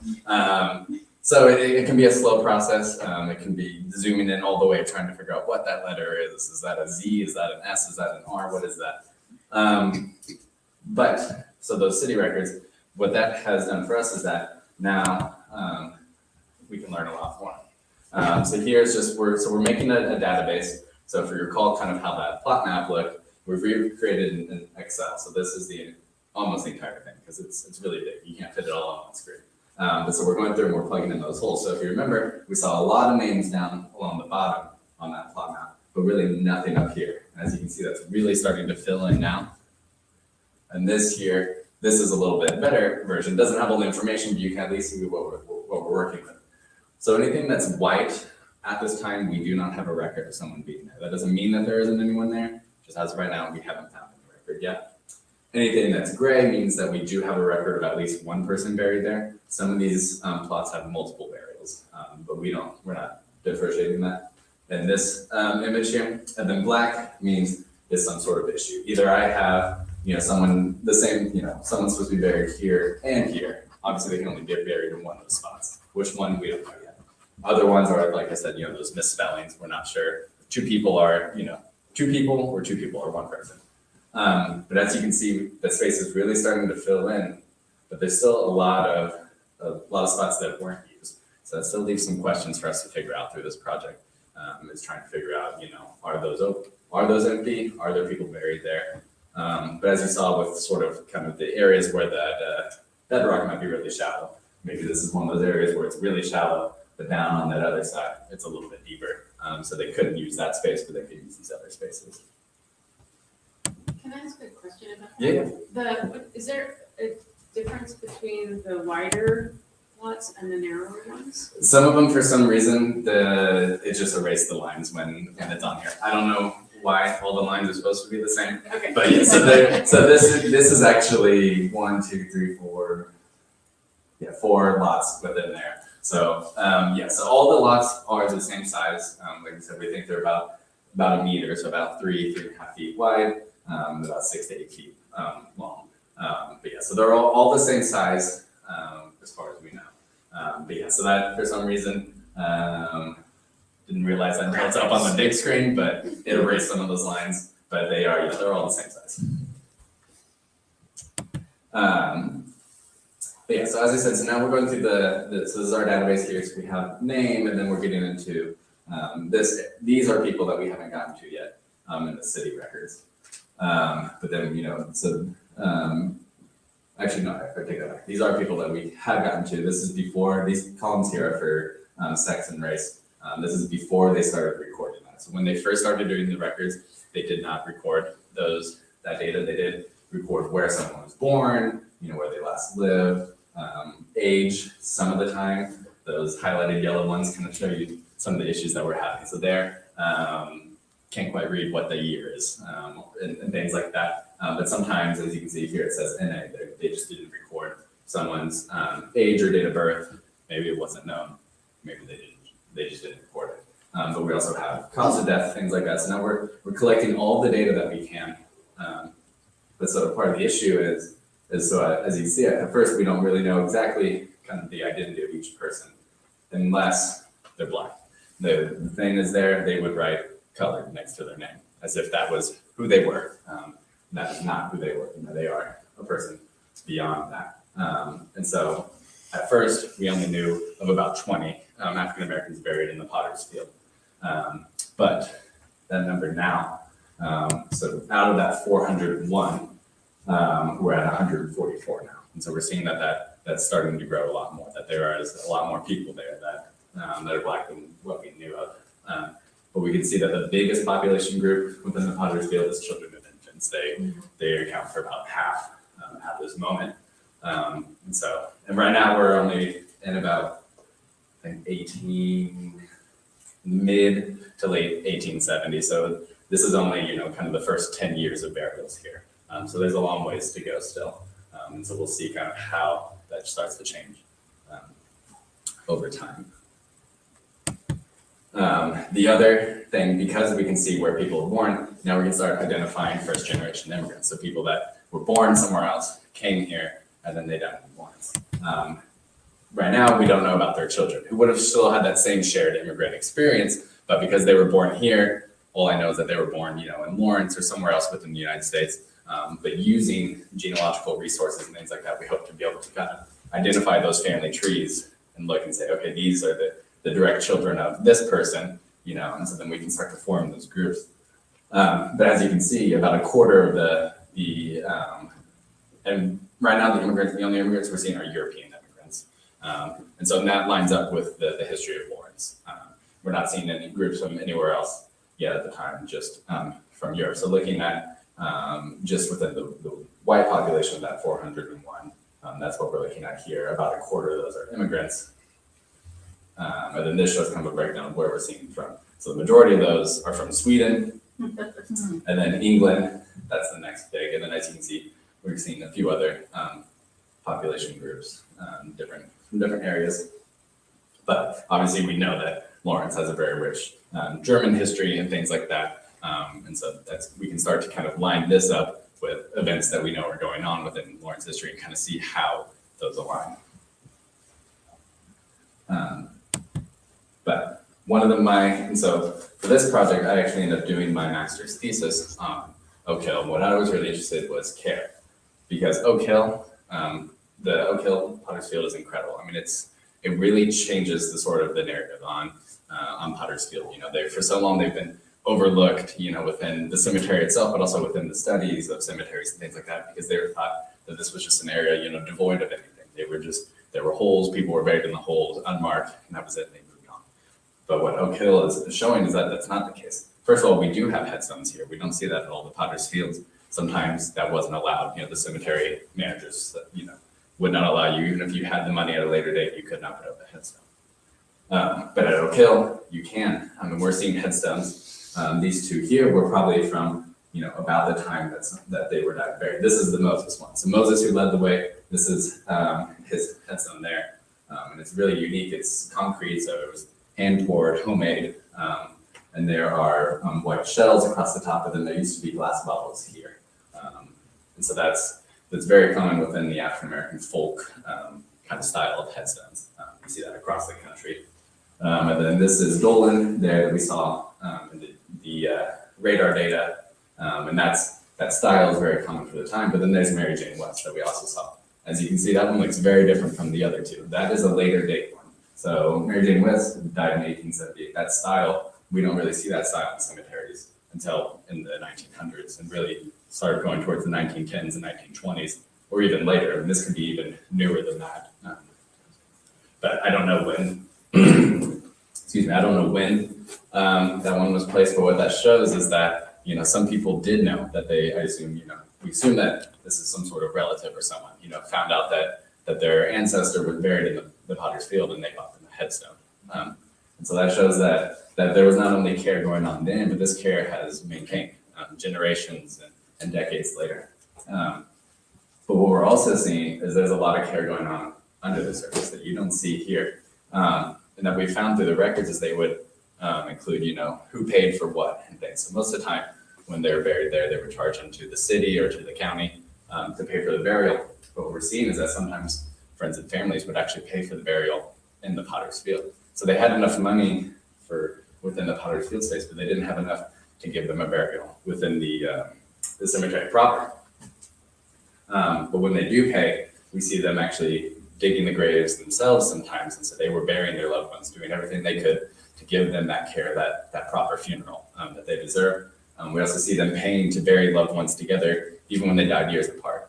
S5: So it can be a slow process. It can be zooming in all the way, trying to figure out what that letter is. Is that a Z? Is that an S? Is that an R? What is that? But so those city records, what that has done for us is that now we can learn a lot more. So here's just we're making a database. So if you recall kind of how that plot map looked, we've recreated in Excel. So this is almost the entire thing because it's really big. You can't fit it all on one screen. But so we're going through and we're plugging in those holes. So if you remember, we saw a lot of names down along the bottom on that plot map, but really nothing up here. As you can see, that's really starting to fill in now. And this here, this is a little bit better version. Doesn't have all the information, but you can at least see what we're working with. So anything that's white, at this time, we do not have a record of someone being there. That doesn't mean that there isn't anyone there. Just as of right now, we haven't found any record yet. Anything that's gray means that we do have a record of at least one person buried there. Some of these plots have multiple burials, but we're not differentiating that. And this image here, and then black means is some sort of issue. Either I have, someone the same, someone's supposed to be buried here and here. Obviously, they can only get buried in one of those spots. Which one, we don't know yet. Other ones are, like I said, those misspellings. We're not sure. Two people are, two people or one person. But as you can see, the space is really starting to fill in, but there's still a lot of spots that weren't used. So that still leaves some questions for us to figure out through this project. Is trying to figure out, are those empty? Are there people buried there? But as you saw with sort of kind of the areas where that bedrock might be really shallow, maybe this is one of those areas where it's really shallow, but down on that other side, it's a little bit deeper. So they couldn't use that space, but they could use these other spaces.
S3: Can I ask a question about
S5: Yeah.
S3: that? Is there a difference between the wider lots and the narrower ones?
S5: Some of them, for some reason, it just erased the lines when it's on here. I don't know why all the lines are supposed to be the same.
S3: Okay.
S5: But yeah, so this is actually 1, 2, 3, 4, 4 lots within there. So so all the lots are the same size. Like I said, we think they're about a meter, so about 3.5 feet wide, about 6 to 8 feet long. But yeah, so they're all the same size as far as we know. But yeah, so that for some reason didn't realize that until it's up on the big screen, but it erased some of those lines. But they are, they're all the same size. But yeah, so as I said, so now we're going through so this is our database here. So we have name, and then we're getting into these are people that we haven't gotten to yet in the city records. But then, actually, no, I take that back. These are people that we have gotten to. This is before, these columns here are for sex and race. This is before they started recording that. So when they first started doing the records, they did not record that data. They did record where someone was born, where they last lived, age, some of the time. Those highlighted yellow ones kind of show you some of the issues that we're having. So there, can't quite read what the year is and things like that. But sometimes, as you can see here, it says NA. They just didn't record someone's age or date of birth. Maybe it wasn't known. Maybe they just didn't record it. But we also have cause of death, things like that. So now we're collecting all the data that we can. But so part of the issue is so as you can see, at first we don't really know exactly kind of the identity of each person unless they're black. The thing is there, they would write colored next to their name as if that was who they were. That is not who they were. They are a person beyond that. And so at first we only knew of about 20 African Americans buried in the Potter's Field. But that number now, so out of that 401, we're at 144 now. And so we're seeing that's starting to grow a lot more, that there is a lot more people there that are black than what we knew of. But we can see that the biggest population group within the Potter's Field is children and infants. They account for about half at this moment. And right now we're only in about, I think, mid to late 1870. So this is only, kind of the first 10 years of burials here. So there's a long ways to go still. So we'll see kind of how that starts to change over time. The other thing, because we can see where people are born, now we can start identifying first generation immigrants. So people that were born somewhere else, came here, and then they died in Lawrence. right now, we don't know about their children, who would have still had that same shared immigrant experience, but because they were born here, all I know is that they were born, in Lawrence or somewhere else within the United States. But using genealogical resources and things like that, we hope to be able to kind of identify those family trees and look and say, okay, these are the direct children of this person, and so then we can start to form those groups. But as you can see, about a quarter of and right now the only immigrants we're seeing are European immigrants. And so that lines up with the history of Lawrence. We're not seeing any groups from anywhere else yet at the time, just from Europe. So looking at just within the white population of that 401, that's what we're looking at here. About a quarter of those are immigrants. And then this shows kind of a breakdown of where we're seeing from. So the majority of those are from Sweden, and then England, that's the next big. And then as you can see, we're seeing a few other population groups, from different areas. But obviously we know that Lawrence has a very rich German history and things like that. And so we can start to kind of line this up with events that we know are going on within Lawrence history and kind of see how those align. But one of them, and so for this project, I actually ended up doing my master's thesis on Oak Hill. What I was really interested in was care, because Oak Hill, the Oak Hill Potter's Field is incredible. I mean, it really changes the narrative on Potter's Field. For so long they've been overlooked, within the cemetery itself, but also within the studies of cemeteries and things like that, because they were thought that this was just an area, devoid of anything. There were holes, people were buried in the holes, unmarked, and that was it, and they moved on. But what Oak Hill is showing is that that's not the case. First of all, we do have headstones here. We don't see that at all the Potter's Fields. Sometimes that wasn't allowed. The cemetery managers, would not allow you, even if you had the money at a later date, you could not put up a headstone. But at Oak Hill, you can. I mean, we're seeing headstones. These two here were probably from, about the time that they were buried. This is the Moses one. So Moses, who led the way, this is his headstone there. And it's really unique. It's concrete, so it was hand poured, homemade. And there are white shells across the top, and then there used to be glass bottles here. And so that's very common within the African American folk kind of style of headstones. You see that across the country. And then this is Dolan there that we saw in the radar data. And that style is very common for the time. But then there's Mary Jane West that we also saw. As you can see, that one looks very different from the other two. That is a later date one. So Mary Jane West died in 1878. That style, we don't really see that style in cemeteries until in the 1900s, and really started going towards the 1910s and 1920s, or even later. And this could be even newer than that. But I don't know when, excuse me, I don't know when that one was placed, but what that shows is that, some people did know that we assume that this is some sort of relative or someone, found out that their ancestor was buried in the Potter's Field, and they bought them a headstone. And so that shows that there was not only care going on then, but this care has maintained generations and decades later. But what we're also seeing is there's a lot of care going on under the surface that you don't see here. And that we found through the records is they would include, who paid for what and things. So most of the time when they were buried there, they were charged into the city or to the county to pay for the burial. But what we're seeing is that sometimes friends and families would actually pay for the burial in the Potter's Field. So they had enough money within the Potter's Field space, but they didn't have enough to give them a burial within the cemetery proper. But when they do pay, we see them actually digging the graves themselves sometimes, and so they were burying their loved ones, doing everything they could to give them that care, that proper funeral that they deserve. We also see them paying to bury loved ones together, even when they died years apart.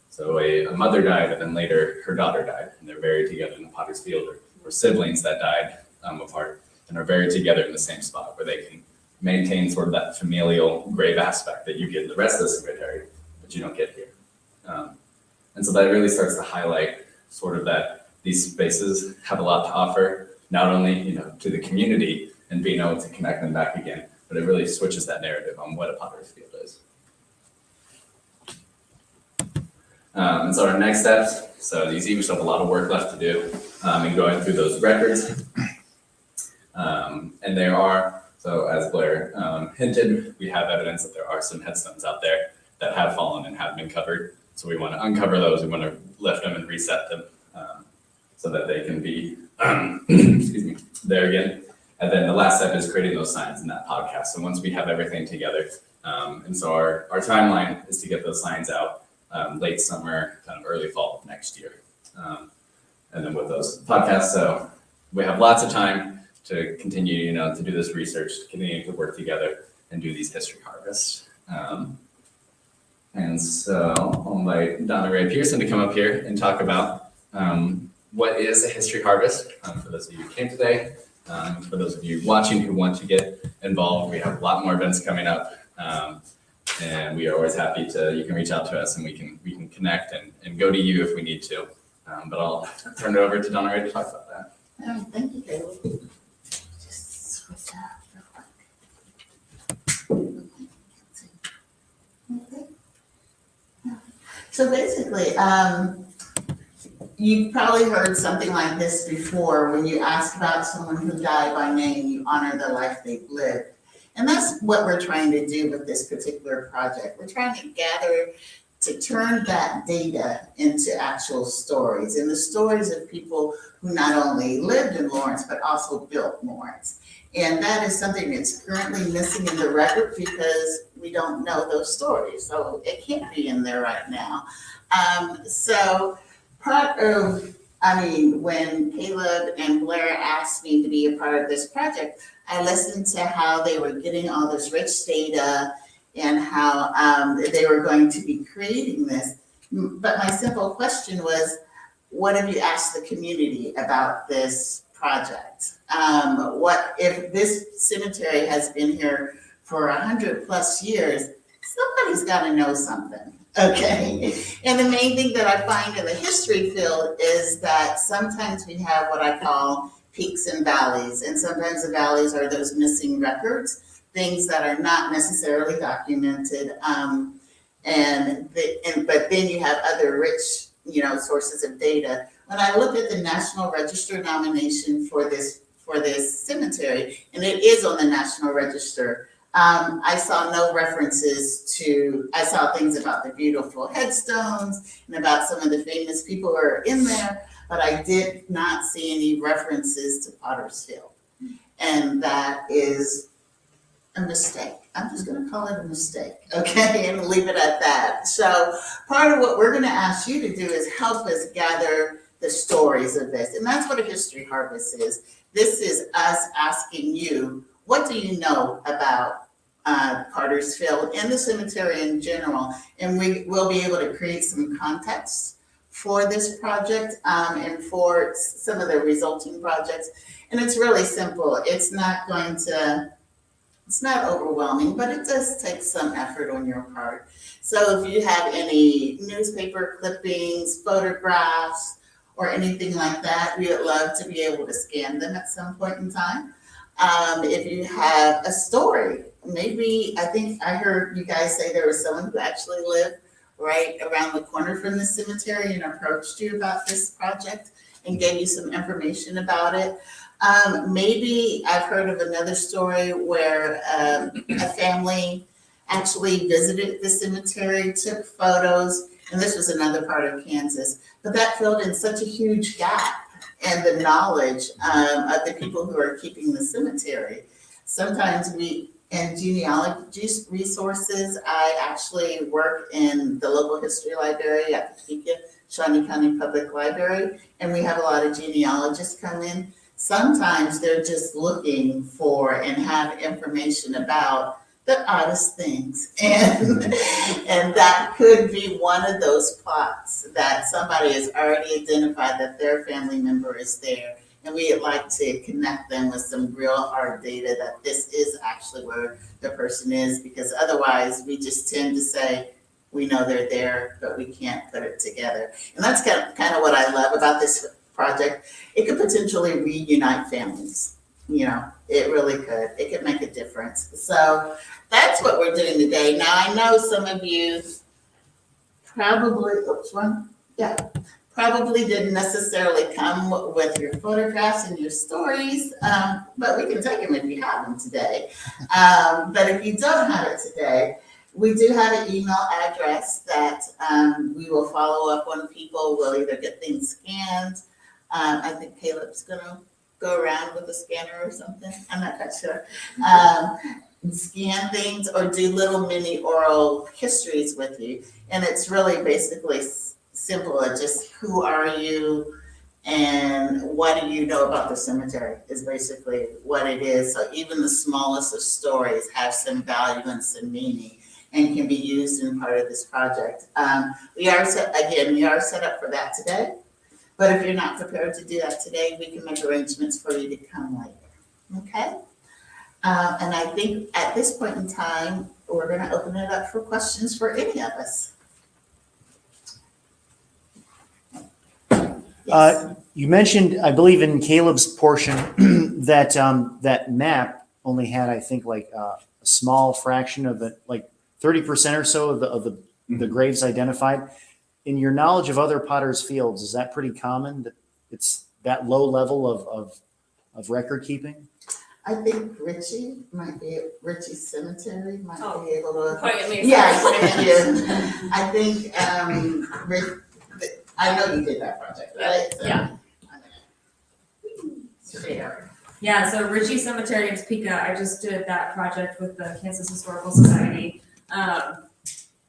S5: So a mother died, and then later her daughter died, and they're buried together in the Potter's Field, or siblings that died apart and are buried together in the same spot, where they can maintain sort of that familial grave aspect that you get in the rest of the cemetery, but you don't get here. And so that really starts to highlight sort of that these spaces have a lot to offer, not only to the community and being able to connect them back again, but it really switches that narrative on what a Potter's Field is. And so our next steps, so you see we still have a lot of work left to do in going through those records. And there are, so as Blair hinted, we have evidence that there are some headstones out there that have fallen and have been covered. So we want to uncover those, we want to lift them and reset them. so that they can be, excuse me, there again. And then the last step is creating those signs in that podcast. So once we have everything together, and so our timeline is to get those signs out late summer, kind of early fall of next year. And then with those podcasts, so we have lots of time to continue, to do this research, to continue to work together and do these history harvests. And so I'll invite Donna Ray Pearson to come up here and talk about what is a history harvest. For those of you who came today, for those of you watching who want to get involved, we have a lot more events coming up. And we are always happy you can reach out to us and we can connect and go to you if we need to. But I'll turn it over to Donna Ray to talk about that.
S9: Oh, thank you, Caleb. Just switch out real quick. Okay. So basically, you've probably heard something like this before. When you ask about someone who died by name, you honor the life they've lived. And that's what we're trying to do with this particular project. We're trying to gather to turn that data into actual stories, and the stories of people who not only lived in Lawrence, but also built Lawrence. And that is something that's currently missing in the record because we don't know those stories. So it can't be in there right now. So part of, when Caleb and Blair asked me to be a part of this project, I listened to how they were getting all this rich data and how they were going to be creating this. But my simple question was, what have you asked the community about this project? What if this cemetery has been here for 100+ years? Somebody's got to know something, okay? And the main thing that I find in the history field is that sometimes we have what I call peaks and valleys, and sometimes the valleys are those missing records, things that are not necessarily documented, but then you have other rich, sources of data. When I look at the National Register nomination for this cemetery, and it is on the National Register, I saw no references I saw things about the beautiful headstones and about some of the famous people who are in there, but I did not see any references to Pottersfield. And that is a mistake. I'm just going to call it a mistake, okay, and leave it at that. So part of what we're going to ask you to do is help us gather the stories of this. And that's what a history harvest is. This is us asking you, what do you know about Pottersfield and the cemetery in general? And we will be able to create some context for this project and for some of the resulting projects. And it's really simple. It's not overwhelming, but it does take some effort on your part. So if you have any newspaper clippings, photographs, or anything like that, we would love to be able to scan them at some point in time. If you have a story, maybe, I think I heard you guys say there was someone who actually lived right around the corner from the cemetery and approached you about this project and gave you some information about it. Maybe I've heard of another story where a family actually visited the cemetery, took photos, and this was another part of Kansas, but that filled in such a huge gap in the knowledge of the people who are keeping the cemetery. Sometimes in genealogy resources, I actually work in the local history library at the Shawnee County Public Library, and we have a lot of genealogists come in. Sometimes they're just looking for and have information about the oddest things. And that could be one of those plots that somebody has already identified that their family member is there. And we'd like to connect them with some real hard data that this is actually where the person is, because otherwise we just tend to say, we know they're there, but we can't put it together. And that's kind of what I love about this project. It could potentially reunite families. It really could. It could make a difference. So that's what we're doing today. Now, I know some of you probably didn't necessarily come with your photographs and your stories, but we can take them if you have them today. But if you don't have it today, we do have an email address that we will follow up on people. We'll either get things scanned I think Caleb's gonna go around with a scanner or something, I'm not quite sure. Scan things or do little mini oral histories with you. And it's really basically simple, it's just who are you and what do you know about the cemetery is basically what it is. So even the smallest of stories have some value and some meaning and can be used in part of this project. We are set up for that today. But if you're not prepared to do that today, we can make arrangements for you to come later, okay? And I think at this point in time, we're gonna open it up for questions for any of us. Yes.
S10: You mentioned, I believe in Caleb's portion, that that map only had, I think, like a small fraction of it, like 30% or so of the graves identified. In your knowledge of other Potter's Fields, is that pretty common that it's that low level of record keeping?
S9: I think Richie Cemetery might be able to.
S7: Point at me.
S9: Yes, thank you. I think, I know you did that project, right? So,
S7: Yeah. Yeah, so Ritchie Cemetery in Topeka, I just did that project with the Kansas Historical Society.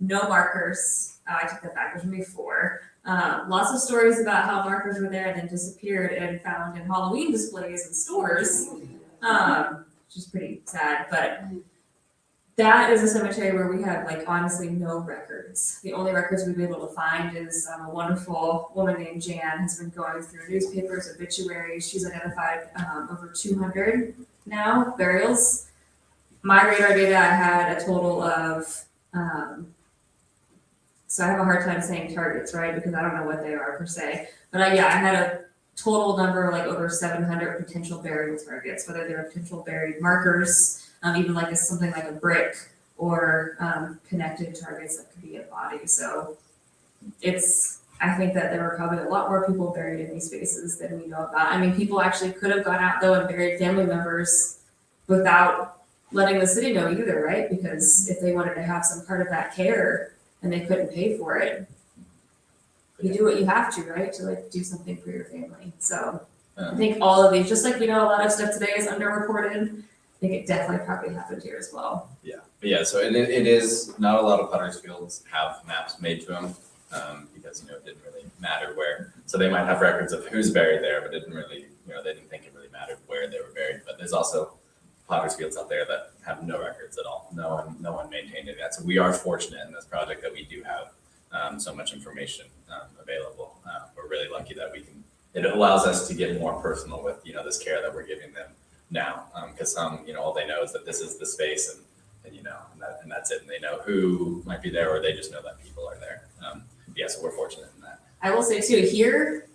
S7: No markers. I took that back, there's maybe 4. Lots of stories about how markers were there and then disappeared and found in Halloween displays in stores, which is pretty sad. But that is a cemetery where we have like honestly no records. The only records we've been able to find is a wonderful woman named Jan has been going through newspapers, obituaries. She's identified over 200 now burials. My radar data, I had a total of, so I have a hard time saying targets, right? Because I don't know what they are per se. But I had a total number like over 700 potential burial targets, whether they're potential buried markers, even like something like a brick or connected targets that could be a body. So I think that there were probably a lot more people buried in these spaces than we know about. I mean, people actually could have gone out though and buried family members without letting the city know either, right? Because if they wanted to have some part of that care and they couldn't pay for it, you do what you have to, right? To like do something for your family. So I think all of these, just like we know a lot of stuff today is underreported, I think it definitely probably happened here as well.
S5: Yeah, so it is, not a lot of Potter's Fields have maps made to them, because, it didn't really matter where. So they might have records of who's buried there, but it didn't really, they didn't think it really mattered where they were buried. But there's also Potter's Fields out there that have no records at all. No one maintained it yet. So we are fortunate in this project that we do have so much information available. We're really lucky that it allows us to get more personal with, this care that we're giving them now. Because some, all they know is that this is the space and that's it. And they know who might be there, or they just know that people are there. So we're fortunate in that.
S7: I will say too, here,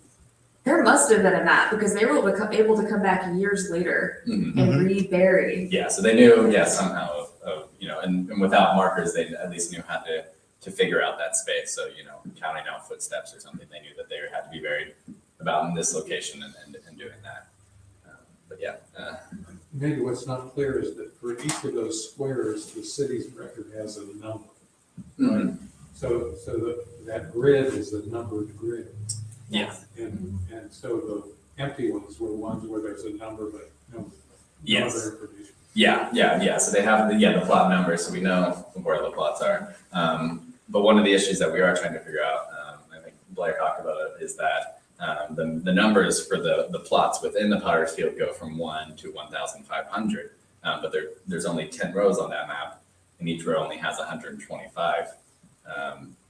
S7: there must have been a map because they were able to come back years later and rebury.
S5: Yeah, so they knew, somehow of and without markers, they at least knew how to figure out that space. So, counting out footsteps or something, they knew that they had to be buried about in this location and doing that.
S11: Maybe what's not clear is that for each of those squares, the city's record has a number. Right? So that grid is a numbered grid.
S5: Yeah.
S11: And so the empty ones were ones where there's a number, but no other information.
S5: Yeah. So they have the plot numbers, so we know where the plots are. But one of the issues that we are trying to figure out, I think Blair talked about it, is that the numbers for the plots within the Potter's Field go from 1 to 1,500, but there's only 10 rows on that map, and each row only has 125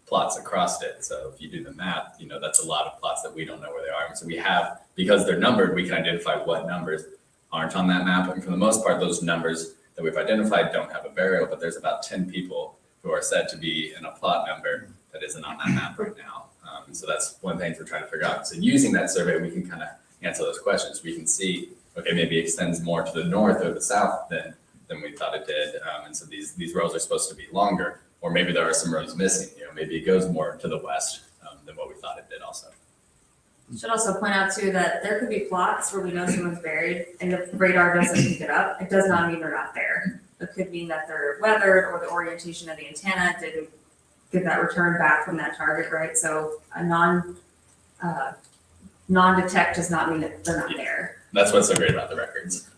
S5: plots across it. So if you do the math, that's a lot of plots that we don't know where they are. And so we have, because they're numbered, we can identify what numbers aren't on that map. And for the most part, those numbers that we've identified don't have a burial, but there's about 10 people who are said to be in a plot number that isn't on that map right now. So that's one of the things we're trying to figure out. So using that survey, we can kind of answer those questions. We can see, okay, maybe it extends more to the north or the south than we thought it did. And so these rows are supposed to be longer, or maybe there are some rows missing. Maybe it goes more to the west than what we thought it did also.
S7: Should also point out too that there could be plots where we know someone's buried and the radar doesn't pick it up. It does not mean they're not there. It could mean that they're weathered or the orientation of the antenna didn't get that return back from that target, right? So a non-detect does not mean that they're not there.
S5: That's what's so great about the records.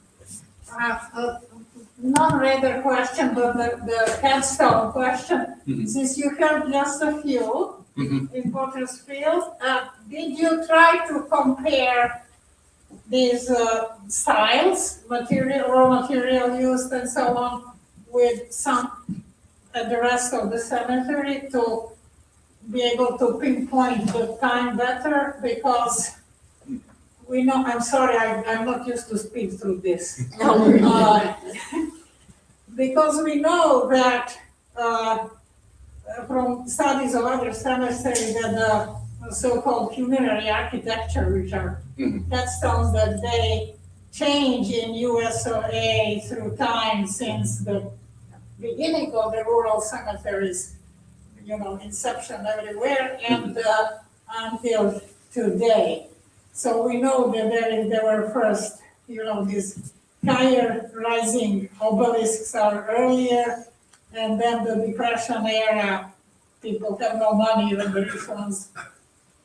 S12: Non-radar question, but the headstone question.
S5: Mhm.
S12: Since you have just a few
S5: Mhm.
S12: in Pottersfield, did you try to compare these styles, raw material used and so on, with some the rest of the cemetery to be able to pinpoint the time better? Because we know, I'm sorry, I'm not used to speak through this. Because we know that from studies of other cemeteries that the so-called funerary architecture, which are headstones that they change in USOA through time since the beginning of the rural cemeteries, inception everywhere and until today. So we know that there were first, these higher rising obelisks are earlier, and then the Depression era, people have no money, even the rich ones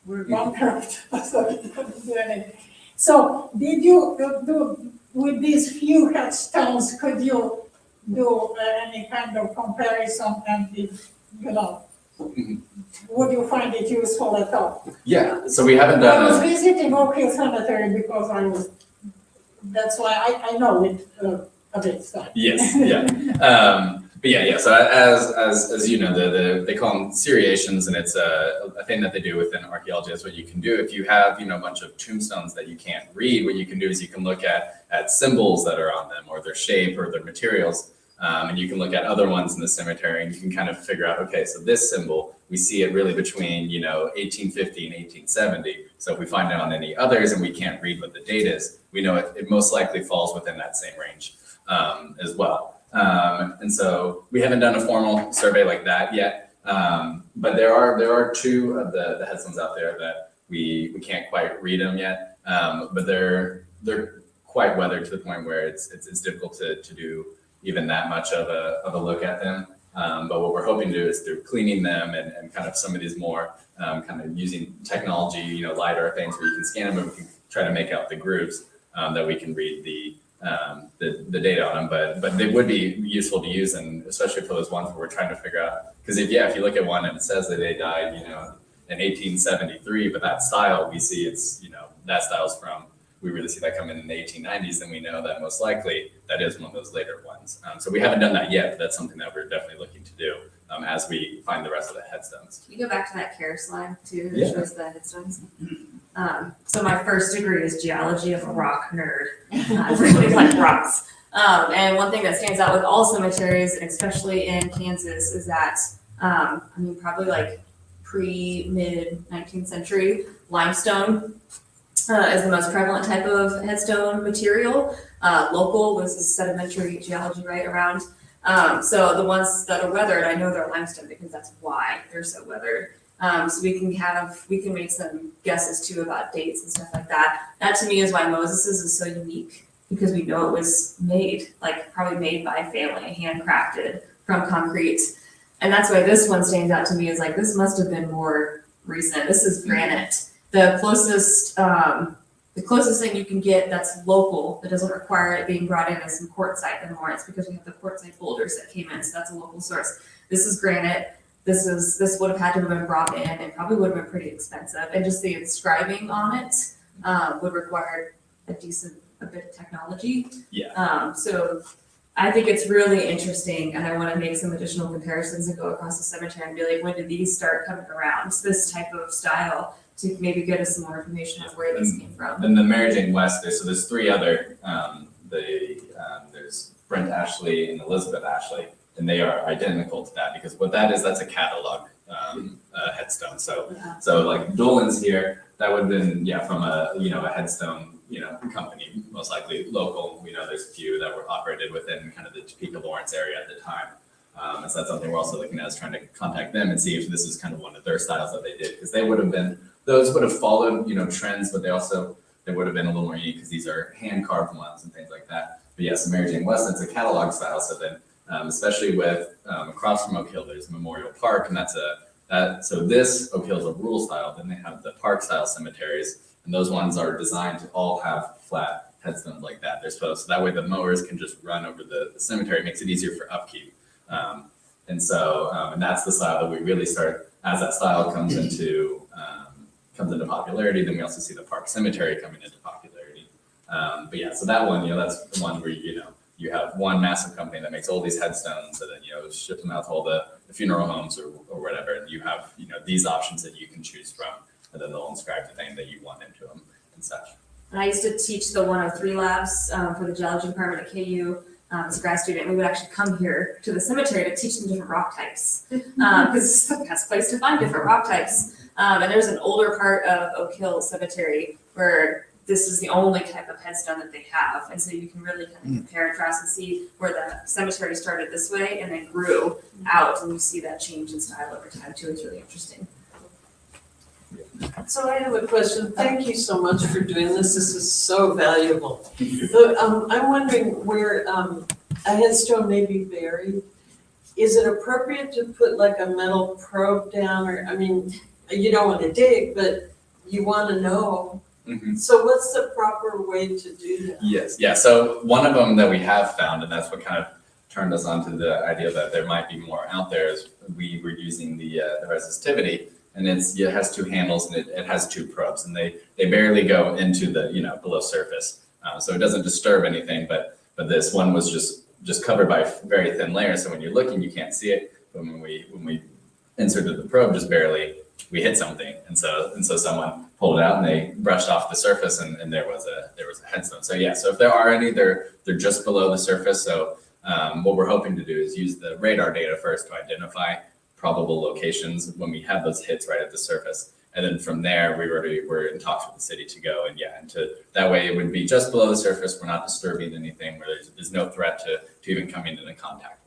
S12: were bankrupt, so they couldn't do anything. So did you do, with these few headstones, could you do any kind of comparison, and if, would you find it useful at all?
S5: Yeah, so we haven't
S12: I was
S5: done
S12: visiting Oak Hill Cemetery because that's why I know it a bit. So.
S5: Yes, yeah. But yeah. So as you know, they call them seriations, and it's a thing that they do within archaeology. That's what you can do if you have a bunch of tombstones that you can't read. What you can do is you can look at symbols that are on them, or their shape, or their materials, and you can look at other ones in the cemetery, and you can kind of figure out, okay, so this symbol we see it really between 1850 and 1870. So if we find it on any others and we can't read what the date is, we know it most likely falls within that same range as well. And so we haven't done a formal survey like that yet, but there are two of the headstones out there that we can't quite read them yet, but they're quite weathered to the point where it's difficult to do even that much of a look at them. But what we're hoping to do is through cleaning them and kind of some of these more kind of using technology, LiDAR things where you can scan them and we can try to make out the grooves that we can read the data on them. But they would be useful to use, and especially for those ones where we're trying to figure out, because if you look at one and it says that they died, in 1873, but that style we see that style's from, we really see that coming in the 1890s, then we know that most likely that is one of those later ones. So we haven't done that yet, but that's something that we're definitely looking to do as we find the rest of the headstones.
S7: Can you go back to that care slide too, that
S5: Yeah.
S7: shows the headstones? So my first degree is geology. I'm a rock nerd. I really like rocks. And one thing that stands out with all cemeteries, especially in Kansas, is that, probably like mid 19th century, limestone is the most prevalent type of headstone material. Local was sedimentary geology right around. So the ones that are weathered, I know they're limestone because that's why they're so weathered. So we can make some guesses too about dates and stuff like that. That to me is why Moses's is so unique, because we know it was made, probably made by a family, handcrafted from concrete. And that's why this one stands out to me as this must have been more recent. This is granite. The closest thing you can get that's local, that doesn't require it being brought in as some quartzite anymore. It's because we have the quartzite boulders that came in, so that's a local source. This is granite. This would have had to have been brought in. It probably would have been pretty expensive, and just the inscribing on it would require a bit of technology.
S5: Yeah.
S7: So I think it's really interesting, and I want to make some additional comparisons and go across the cemetery and be like, when did these start coming around? It's this type of style, to maybe get us some more information on where this came from.
S5: And the Mary Jane West, there's three other, there's Brent Ashley and Elizabeth Ashley, and they are identical to that, because what that is, that's a catalog headstone. So like Dolan's here, that would have been, from a headstone, company, most likely local. We know there's a few that were operated within kind of the Topeka, Lawrence area at the time. And so that's something we're also looking at, is trying to contact them and see if this is kind of one of their styles that they did, because those would have followed, trends, but they would have been a little more unique because these are hand carved ones and things like that. But yes, Mary Jane West, it's a catalog style. So then, especially with across from Oak Hill, there's Memorial Park, and so this Oak Hill is a rural style. Then they have the park style cemeteries And those ones are designed to all have flat headstones like that. They're supposed, so that way the mowers can just run over the cemetery, makes it easier for upkeep. And that's the style that we really start, as that style comes into popularity, then we also see the park cemetery coming into popularity. But yeah, so that one, that's the one where, you have one massive company that makes all these headstones and then, ship them out to all the funeral homes or whatever. And you have, these options that you can choose from, and then they'll inscribe the name that you want into them and such.
S7: And I used to teach the 103 labs for the geology department at KU as a grad student. We would actually come here to the cemetery to teach them different rock types because it's the best place to find different rock types. And there's an older part of Oak Hill Cemetery where this is the only type of headstone that they have. And so you can really kind of compare and contrast and see where the cemetery started this way and then grew out. And you see that change in style over time too. It's really interesting.
S2: So I have a question. Thank you so much for doing this. This is so valuable. But, I'm wondering where a headstone may be buried. Is it appropriate to put like a metal probe down, or, you don't want to dig, but you want to know.
S5: Mm-hmm.
S2: So what's the proper way to do that?
S5: Yes, yeah. So one of them that we have found, and that's what kind of turned us onto the idea that there might be more out there, is we were using the resistivity, and it has two handles and it has two probes, and they barely go into the below surface, so it doesn't disturb anything. But this one was just covered by very thin layers, so when you're looking, you can't see it. But when we inserted the probe, just barely, we hit something, and so someone pulled it out and they brushed off the surface, and there was a headstone. So yeah, so if there are any, they're just below the surface. So what we're hoping to do is use the radar data first to identify probable locations when we have those hits right at the surface, and then from there we're in talks with the city to go and that way it would be just below the surface. We're not disturbing anything where there's no threat to even coming into contact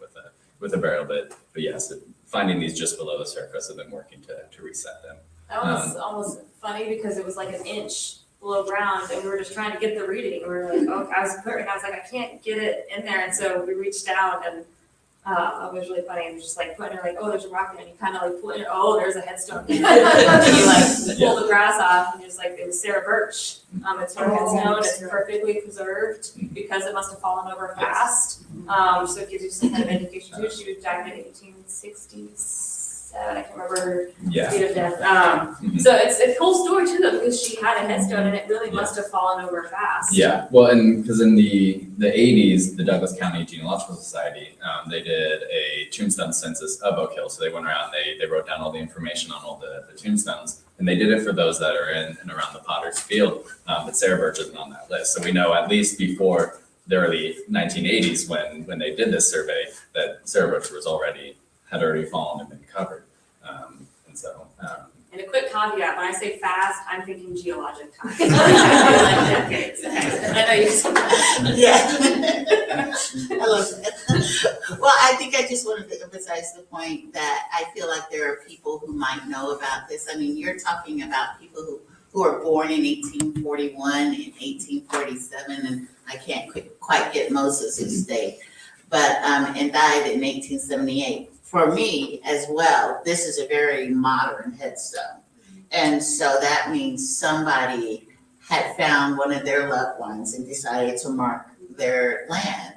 S5: with a burial. But yes, finding these just below the surface and then working to reset them.
S7: That was almost funny because it was like an inch below ground and we were just trying to get the reading. We were like, oh, I was like, I can't get it in there. And so we reached out and it was really funny. It was just like putting it like, oh, there's a rock there, and you kind of like pull it, oh, there's a headstone. And you like pull the grass off and just like, it was Sarah Birch. It's her headstone. It's perfectly preserved because it must have fallen over fast. So it gives you some kind of indication too. She was died in 1860s. I can't remember her date of death. So it's a cool story too, though, because she had a headstone and it really must have fallen over fast.
S5: Yeah, well, and because in the 80s, the Douglas County Geological Society, they did a tombstone census of Oak Hill. So they went around, they wrote down all the information on all the tombstones, and they did it for those that are in and around the Potter's Field. But Sarah Birch isn't on that list. So we know at least before the early 1980s when they did this survey that Sarah Birch had already fallen and been covered.
S7: And a quick caveat, when I say fast, I'm thinking geologic time. Like decades. I know you said that.
S9: Yeah. I love that. Well, I think I just wanted to emphasize the point that I feel like there are people who might know about this. I mean, you're talking about people who are born in 1841 and 1847, and I can't quite get Moses' date, but and died in 1878. For me as well, this is a very modern headstone. And so that means somebody had found one of their loved ones and decided to mark their land,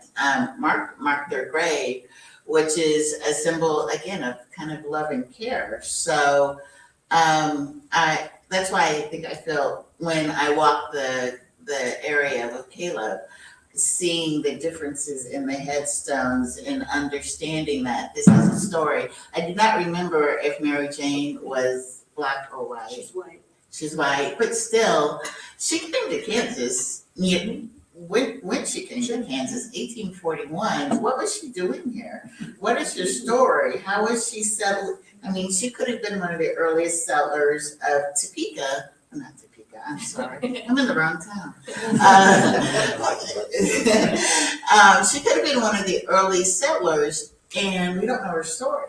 S9: mark their grave, which is a symbol, again, of kind of love and care. So that's why I think I feel when I walk the area with Caleb, seeing the differences in the headstones and understanding that this is a story. I do not remember if Mary Jane was black or white.
S7: She's white.
S9: She's white, but still, she came to Kansas. When she came to Kansas, 1841, what was she doing here? What is your story? How was she settled? I mean, she could have been one of the earliest settlers of Topeka. Not Topeka, I'm sorry. I'm in the wrong town. She could have been one of the early settlers, and we don't know her story,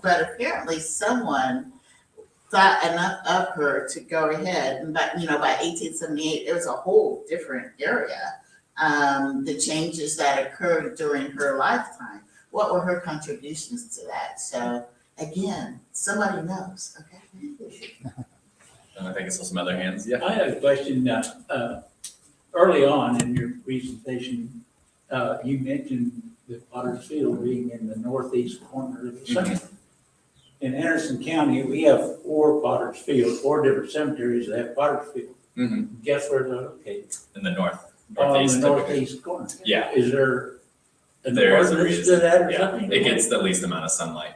S9: but apparently someone thought enough of her to go ahead. And by 1878, it was a whole different area. The changes that occurred during her lifetime, what were her contributions to that? So again, somebody knows, okay?
S5: I think I saw some other hands. Yeah.
S13: I have a question. Early on in your presentation, you mentioned the Potter's Field being in the northeast corner of the cemetery. In Anderson County, we have 4 Potter's Field, 4 different cemeteries that have Potter's Field.
S5: Mm-hmm.
S13: Guess where they're located?
S5: In the north,
S13: On
S5: northeast.
S13: the
S5: typically.
S13: northeast corner.
S5: Yeah.
S13: Is there an
S5: There is a
S13: ordinance
S5: reason.
S13: to that or
S5: Yeah,
S13: something?
S5: it gets the least amount of sunlight.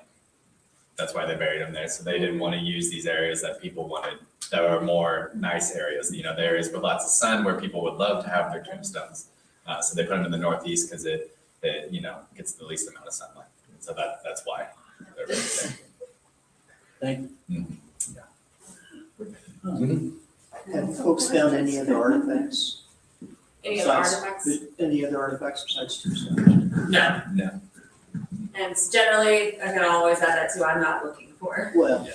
S5: That's why they buried them there. So they didn't want to use these areas that people wanted, that were more nice areas, the areas with lots of sun where people would love to have their tombstones. So they put them in the northeast because it gets the least amount of sunlight. So that's why they're buried there.
S13: Thank you.
S10: Have folks found any other artifacts?
S7: Any other
S10: Besides-
S7: artifacts?
S10: Any other artifacts besides tombstones?
S7: No.
S5: No.
S7: And generally, I can always add that too, I'm not looking for.
S10: Well,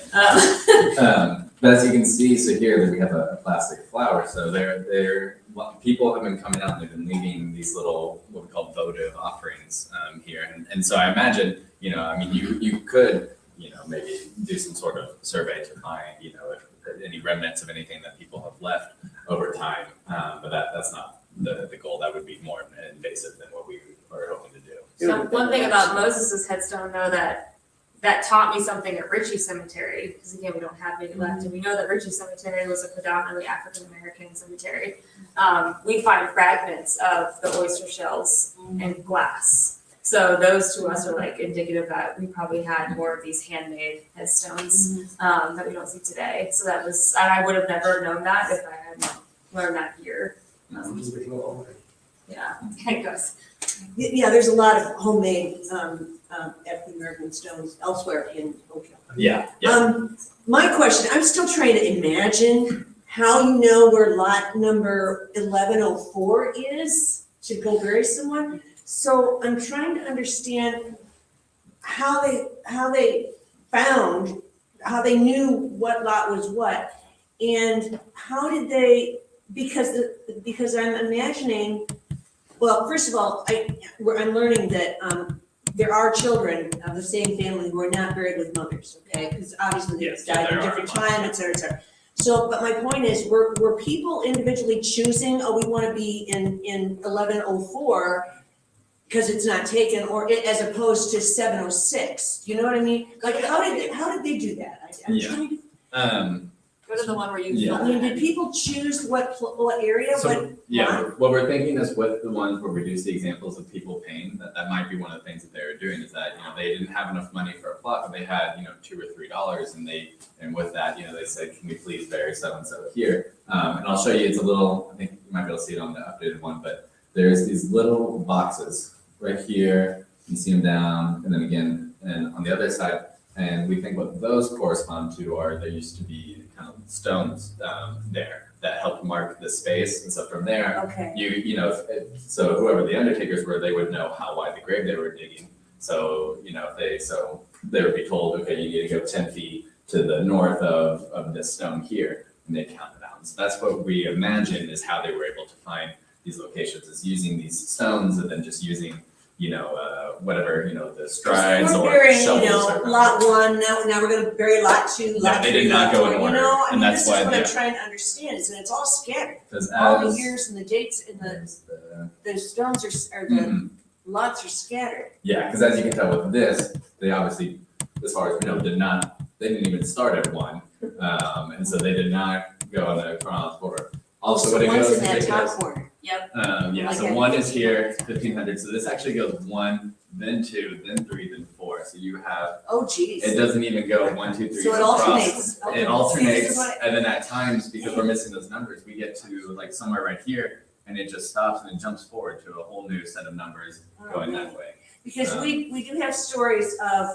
S5: But as you can see, so here we have a plastic flower. So people have been coming out and they've been leaving these little, what we call votive offerings here. And so I imagine, you could, maybe do some sort of survey to find, if any remnants of anything that people have left over time. But that's not the goal. That would be more invasive than what we are hoping to do.
S7: So one thing about Moses's headstone though, that taught me something at Ritchie Cemetery, because again, we don't have any left, and we know that Ritchie Cemetery was a predominantly African-American cemetery. We find fragments of the oyster shells and glass. So those to us are like indicative that we probably had more of these handmade headstones that we don't see today. So that was, and I would have never known that if I had learned that here. Yeah, it goes.
S14: Yeah, there's a lot of homemade African American stones elsewhere in Oakland.
S5: Yeah.
S14: My question, I'm still trying to imagine how you know where lot number 1104 is to go bury someone. So I'm trying to understand how they knew what lot was what, and how did they, because I'm imagining, well, first of all, I'm learning that there are children of the same family who are not buried with mothers, okay? Because obviously they
S5: Yes,
S14: died at
S5: there
S14: a
S5: are
S14: different
S5: a lot.
S14: time, et cetera, et cetera. So, but my point is, were people individually choosing, oh, we want to be in 1104 because it's not taken, or as opposed to 706? You know what I mean? Like, how did they do that? I'm
S5: Yeah.
S14: trying to.
S7: Go to the one where you
S5: Yeah.
S14: I mean, did people choose what area?
S5: So, what we're thinking is with the ones where we do see examples of people paying, that might be one of the things that they were doing, is that, they didn't have enough money for a plot, but they had, $2 or $3, and with that, they said, can we please bury so-and-so here? And I'll show you, it's a little, I think you might be able to see it on the updated one, but there's these little boxes right here, you see them down, and then again, and on the other side, and we think what those correspond to are, there used to be kind of stones there that helped mark the space. And so from there,
S14: Okay.
S5: so whoever the undertakers were, they would know how wide the grave they were digging. So, they would be told, okay, you need to go 10 feet to the north of this stone here, and they count it out. So that's what we imagine is how they were able to find these locations, is using these stones and then just using whatever, the strides
S14: We're
S5: or
S14: burying,
S5: shovels. or
S14: lot one, now we're gonna bury lot two,
S5: Yeah,
S14: lot
S5: they
S14: three,
S5: did not
S14: lot
S5: go
S14: four,
S5: in
S14: you
S5: order,
S14: know? I
S5: and
S14: mean,
S5: that's
S14: this is
S5: why
S14: what I'm
S5: they-
S14: trying to understand, is that it's all scattered.
S5: Because
S14: All the
S5: as
S14: years and the dates and
S5: there's the-
S14: the stones or the lots are scattered.
S5: Yeah, because as you can tell with this, they obviously, as far as we know, they didn't even start at one. And so they did not go on the chronological order. Also, what it
S14: One's
S5: goes
S14: in
S5: is
S14: that
S5: it
S14: top
S5: goes,
S14: corner.
S5: so
S14: Okay.
S5: one is here, 1500. So this actually goes 1, then 2, then 3, then 4. So you have,
S14: Oh, geez.
S5: it doesn't even go 1, 2, 3.
S14: So it
S5: across.
S14: alternates. Okay.
S5: It
S14: See,
S5: alternates,
S14: this is what-
S5: and then at times, because we're missing those numbers, we get to like somewhere right here, and it just stops and it jumps forward to a whole new set of numbers going that way.
S14: Because we do have stories of,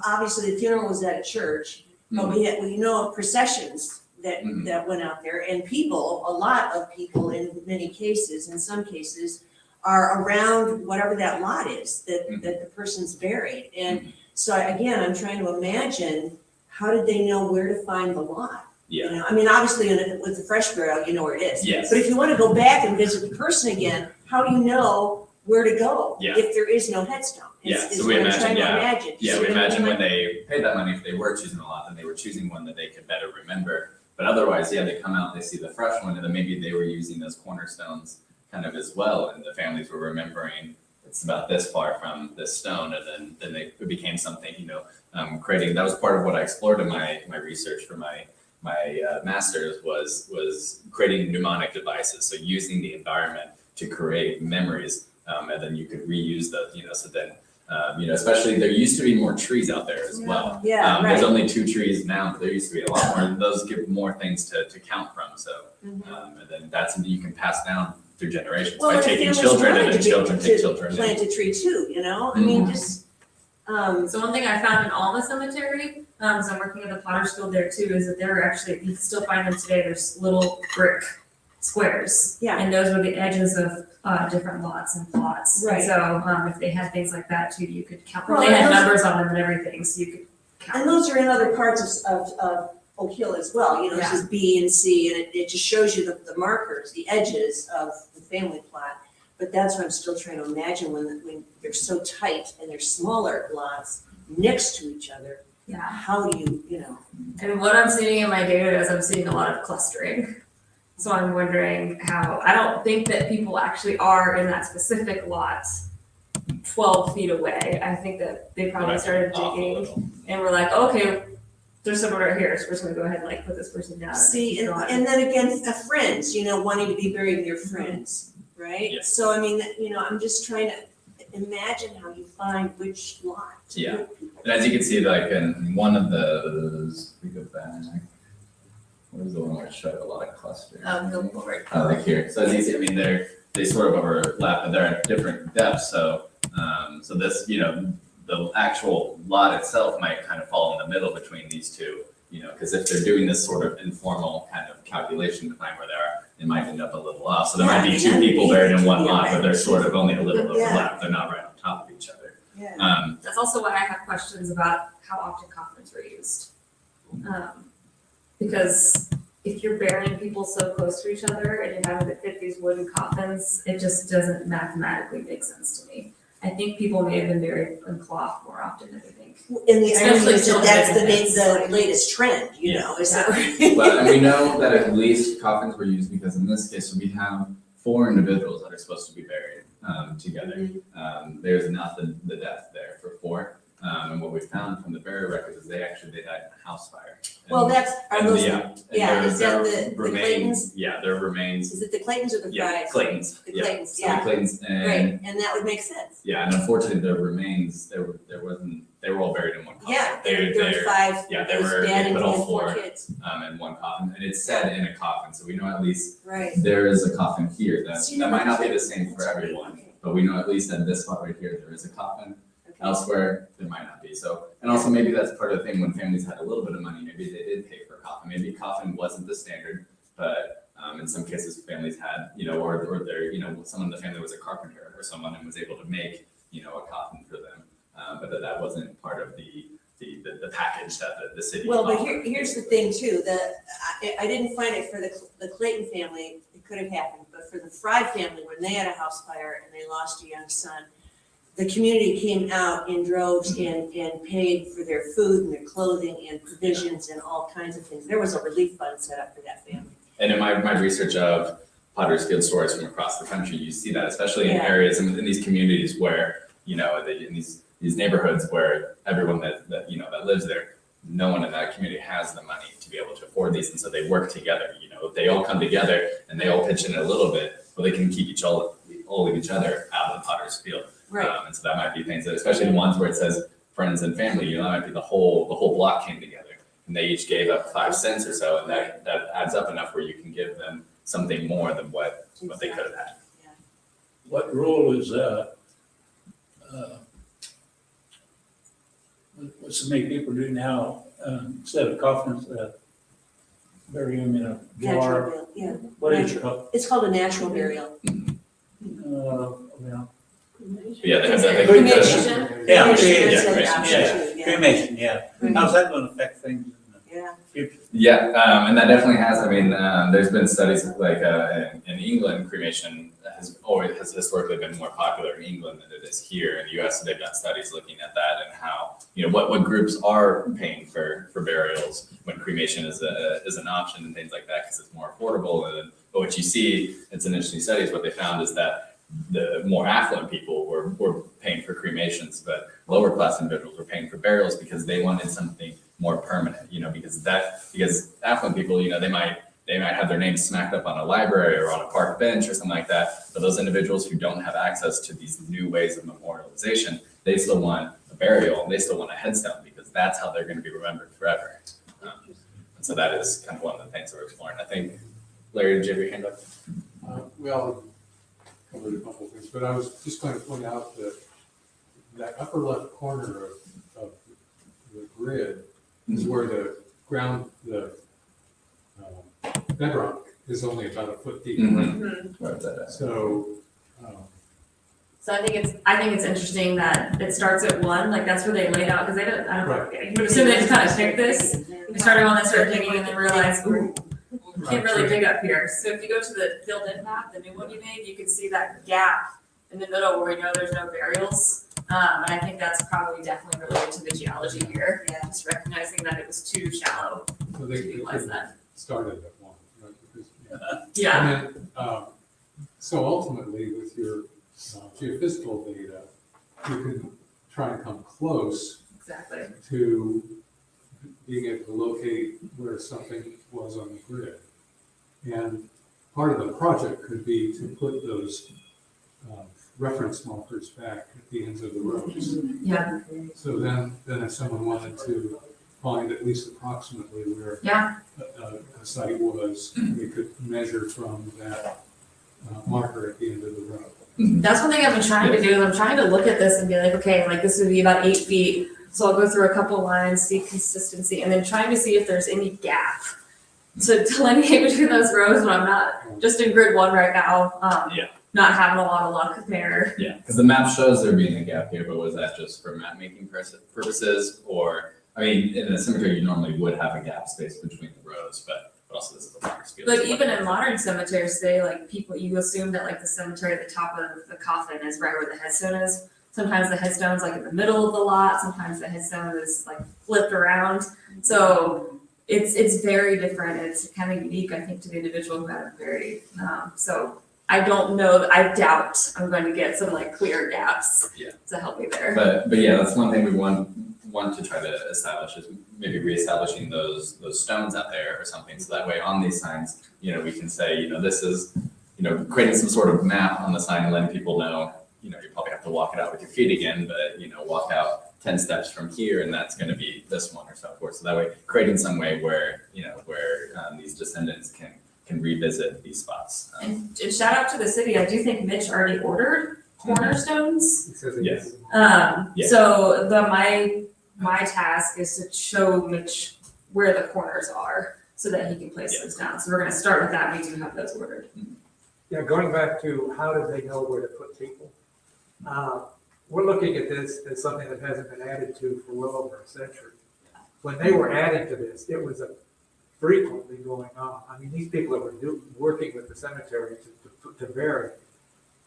S14: obviously the funeral was at a church, but we know of processions that went out there, and people, a lot of people in many cases, in some cases, are around whatever that lot is that the person's buried. And so again, I'm trying to imagine, how did they know where to find the lot?
S5: Yeah.
S14: I mean, obviously with the fresh burial, you know where it is.
S5: Yes.
S14: But if you want to go back and visit the person again, how do you know where to go
S5: Yeah.
S14: if there is no headstone.
S5: Yeah,
S14: Is
S5: so we
S14: what I'm
S5: imagine,
S14: trying to
S5: yeah.
S14: imagine.
S5: Yeah,
S14: See
S5: we
S14: what I
S5: imagine
S14: mean?
S5: when they paid that money, if they were choosing a lot, then they were choosing one that they could better remember. But otherwise, yeah, they come out, they see the fresh one, and then maybe they were using those cornerstones kind of as well, and the families were remembering it's about this far from this stone, and then it became something, creating, that was part of what I explored in my research for my master's was creating mnemonic devices, so using the environment to create memories, and then you could reuse those, so then, especially there used to be more trees out there as well.
S14: Yeah,
S5: There's
S14: right.
S5: only 2 trees now, but there used to be a lot more, and those give more things to count from, so, and then that's something you can pass down through generations
S14: Well,
S5: by
S14: and if
S5: taking
S14: families
S5: children and
S14: wanted
S5: then
S14: to
S5: children take children.
S14: plant a tree too, I mean, just,
S7: So one thing I found in Alma Cemetery, so I'm working at the Potter's Field there too, is that there are actually, you can still find them today, there's little brick squares.
S14: Yeah.
S7: And those were the edges of different lots and plots.
S14: Right.
S7: And so if they had things like that too, you could count,
S14: Well,
S7: they had
S14: and those-
S7: numbers on them and everything, so you could count.
S14: and those are in other parts of Oak Hill as well, it
S7: Yeah.
S14: says B and C, and it just shows you the markers, the edges of the family plot. But that's what I'm still trying to imagine when they're so tight and they're smaller lots next to each other.
S7: Yeah.
S14: How do you,
S7: And what I'm seeing in my data is I'm seeing a lot of clustering. So I'm wondering how, I don't think that people actually are in that specific lot 12 feet away. I think that they probably started digging and were like, okay, there's someone right here, so we're just gonna go ahead and put this person down.
S14: see,
S7: keep going.
S14: and then again, friends, wanting to be buried with your friends, right?
S5: Yes.
S14: So I mean, I'm just trying to imagine how you find which lot to
S5: Yeah.
S14: put people.
S5: And as you can see, like in one of those, we go back, where's the one where it showed a lot of clusters?
S7: Go forward.
S5: Like here, so as you see, I mean, they sort of overlap, but they're at different depths, so, so this, the actual lot itself might kind of fall in the middle between these two, because if they're doing this sort of informal kind of calculation to find where they are, it might end up a little off, so there might be
S14: Yeah,
S5: 2
S14: that'd
S5: people
S14: be
S5: buried in
S14: easy.
S5: one
S14: Yeah,
S5: lot,
S14: right.
S5: but they're sort of only a little
S14: Yeah.
S5: overlap, they're not right on top of each other.
S14: Yeah.
S7: That's also why I have questions about how often coffins were used. Because if you're burying people so close to each other and you're having to fit these wooden coffins, it just doesn't mathematically make sense to me. I think people may have been buried in cloth more often than I think.
S14: And the irony
S7: Especially
S14: is that
S7: children
S14: that's
S7: and
S14: the
S7: infants.
S14: latest trend, is that
S5: Well, and we know that at least coffins were used because in this case, we have 4 individuals that are supposed to be buried together. There's not the death there for 4. And what we found from the burial records is they died in a house fire.
S14: Well,
S5: And-
S14: are
S5: and
S14: those,
S5: yeah,
S14: is that
S5: their
S14: the
S5: remains,
S14: Claytons?
S5: yeah, their remains,
S14: Is it the Claytons or the
S5: yeah,
S14: Fries?
S5: Claytons,
S14: The
S5: yeah.
S14: Claytons,
S5: So the
S14: yeah.
S5: Claytons and,
S14: Right, and that would make sense.
S5: yeah, and unfortunately, their remains, they were all buried in one coffin.
S14: Yeah,
S5: They're-
S14: there were 5,
S5: yeah,
S14: there was
S5: they
S14: dad and
S5: put all
S14: 4
S5: 4
S14: kids.
S5: in one coffin, and it's said in a coffin, so we know at least
S14: Right.
S5: there is a coffin here,
S14: See,
S5: that might not be the same
S14: that's
S5: for
S14: right.
S5: everyone,
S14: Okay.
S5: but we know at least at this spot right here, there is a coffin.
S14: Okay.
S5: Elsewhere, there might not be, so, and also maybe that's part of the thing, when families had a little bit of money, maybe they did pay for a coffin, maybe coffin wasn't the standard, but in some cases, families had, or there, someone in the family was a carpenter or someone and was able to make, a coffin for them, but that wasn't part of the package that the city
S14: Well, but
S5: offered.
S14: here's the thing too, I didn't find it for the Clayton family, it could have happened, but for the Fry family, when they had a house fire and they lost a young son, the community came out in droves and paid for their food and their clothing and provisions and all kinds of things. There was a relief fund set up for that family.
S5: And in my research of Potter's Field stories from across the country, you see that, especially in
S14: Yeah.
S5: areas in these communities where, in these neighborhoods where everyone that lives there, no one in that community has the money to be able to afford these, and so they work together, if they all come together and they all pitch in a little bit, well, they can keep all of each other out of the Potter's Field.
S14: Right.
S5: And so that might be things that, especially the ones where it says friends and family, that might be the whole block came together. And they each gave up 5 cents or so, and that adds up enough where you can give them something more than what they could have had.
S13: What role is, what so many people do now, instead of coffins, bury them in a
S14: Natural
S13: jar?
S14: burial, yeah.
S13: What is it called?
S14: It's called a natural burial.
S13: Well,
S5: Yeah, they have that.
S14: Cremation.
S13: Yeah,
S14: Cremation is
S5: yeah,
S14: an
S5: cremation,
S14: option
S13: yeah.
S14: too, yeah.
S13: Cremation, yeah. How's that gonna affect things in the
S14: Yeah.
S13: future?
S5: Yeah, and that definitely has, I mean, there's been studies like in England, cremation has historically been more popular in England than it is here in the US. They've done studies looking at that and how, what groups are paying for burials when cremation is an option and things like that, because it's more affordable. But what you see, it's an interesting study, is what they found is that the more affluent people were paying for cremations, but lower class individuals were paying for burials because they wanted something more permanent, because affluent people, they might have their names smacked up on a library or on a park bench or something like that. But those individuals who don't have access to these new ways of memorialization, they still want a burial and they still want a headstone because that's how they're going to be remembered forever. And so that is kind of one of the things that we're exploring. I think, Larry, did you have your hand up?
S11: Well, covered a couple of things, but I was just going to point out that upper left corner of the grid is where the bedrock is only about a foot deep.
S5: Where's that at?
S11: So,
S7: So I think it's interesting that it starts at 1, like that's where they laid out, because they don't, I don't know, you would assume they just kind of picked this, they started on this, started digging, and then realized, ooh, we can't really dig up here. So if you go to the filled-in map, the new one you made, you can see that gap in the middle where we know there's no burials. And I think that's probably definitely related to the geology here, just recognizing that it was too shallow
S11: so
S7: to utilize that.
S11: started at 1, right? Because,
S7: Yeah.
S11: And then, so ultimately with your geophysical data, you can try and come close
S7: Exactly.
S11: to being able to locate where something was on the grid. And part of the project could be to put those reference markers back at the ends of the roads.
S7: Yeah.
S11: So then if someone wanted to find at least approximately where a site was, they could measure from that marker at the end of the road.
S7: That's one thing I've been trying to do, is I'm trying to look at this and be like, okay, like this would be about 8 feet. So I'll go through a couple lines, see consistency, and then trying to see if there's any gap to delineate between those rows when I'm not just in grid 1 right now. Not having a lot of luck there.
S5: Yeah, because the map shows there being a gap here, but was that just for map making purposes? Or, I mean, in a cemetery, you normally would have a gap space between the rows, but also this is a box field.
S7: Like even in modern cemeteries today, like you assume that like the cemetery at the top of the coffin is right where the headstone is. Sometimes the headstone's like in the middle of the lot, sometimes the headstone is like flipped around. So it's very different, and it's kind of unique, I think, to the individual who had it buried. So I don't know, I doubt I'm going to get some like clear gaps to help me there.
S5: But yeah, that's one thing we want to try to establish, is maybe reestablishing those stones out there or something. So that way on these signs, we can say, this is, creating some sort of map on the sign and letting people know, you probably have to walk it out with your feet again, but walk out 10 steps from here and that's going to be this one or so forth. So that way, creating some way where, these descendants can revisit these spots.
S7: And shout out to the city, I do think Mitch already ordered cornerstones.
S5: Yes.
S7: So my task is to show Mitch where the corners are so that he can place those down. So we're gonna start with that, we do have those ordered.
S6: Yeah, going back to how do they know where to put people? We're looking at this as something that hasn't been added to for well over a century. When they were adding to this, it was frequently going on. I mean, these people that were working with the cemetery to bury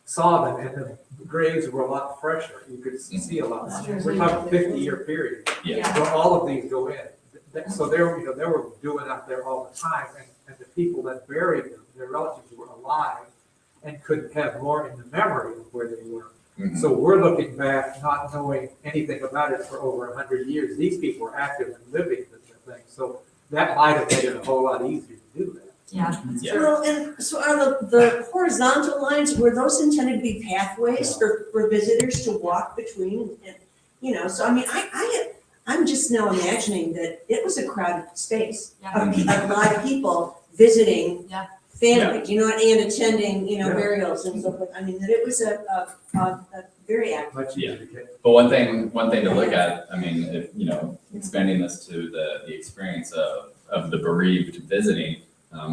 S6: saw them, and the graves were a lot fresher. You could see a lot. We're talking 50-year period. Where all of these go in. So they were doing out there all the time, and the people that buried them, their relatives were alive and could have more in the memory of where they were. So we're looking back, not knowing anything about it for over 100 years. These people were active and living the thing. So that might have made it a whole lot easier to do that.
S14: Well, and so are the horizontal lines, were those intended to be pathways for visitors to walk between? And, so I mean, I'm just now imagining that it was a crowded space. A lot of people visiting families, and attending, burials and so forth. I mean, that it was a very active.
S5: But one thing to look at, I mean, if, expanding this to the experience of the bereaved visiting,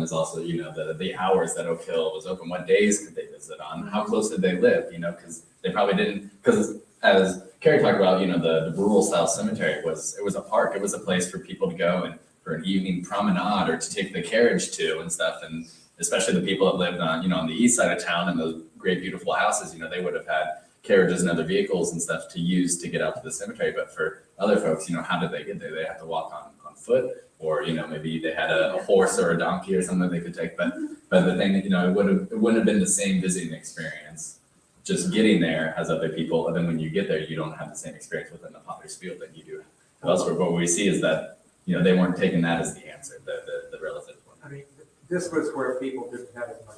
S5: is also, the hours that Oak Hill was open, what days could they visit on, how close did they live, because they probably didn't, because as Carrie talked about, the rural style cemetery it was a park, it was a place for people to go and for an evening promenade or to take the carriage to and stuff. And especially the people that lived on, on the east side of town and those great, beautiful houses, they would have had carriages and other vehicles and stuff to use to get out to the cemetery. But for other folks, how did they get there? They have to walk on foot, or, maybe they had a horse or a donkey or something they could take. But the thing, it wouldn't have been the same visiting experience just getting there as other people. And then when you get there, you don't have the same experience within the Potter's Field that you do elsewhere. What we see is that, they weren't taking that as the answer, the relative one.
S6: I mean, this was where people didn't have as much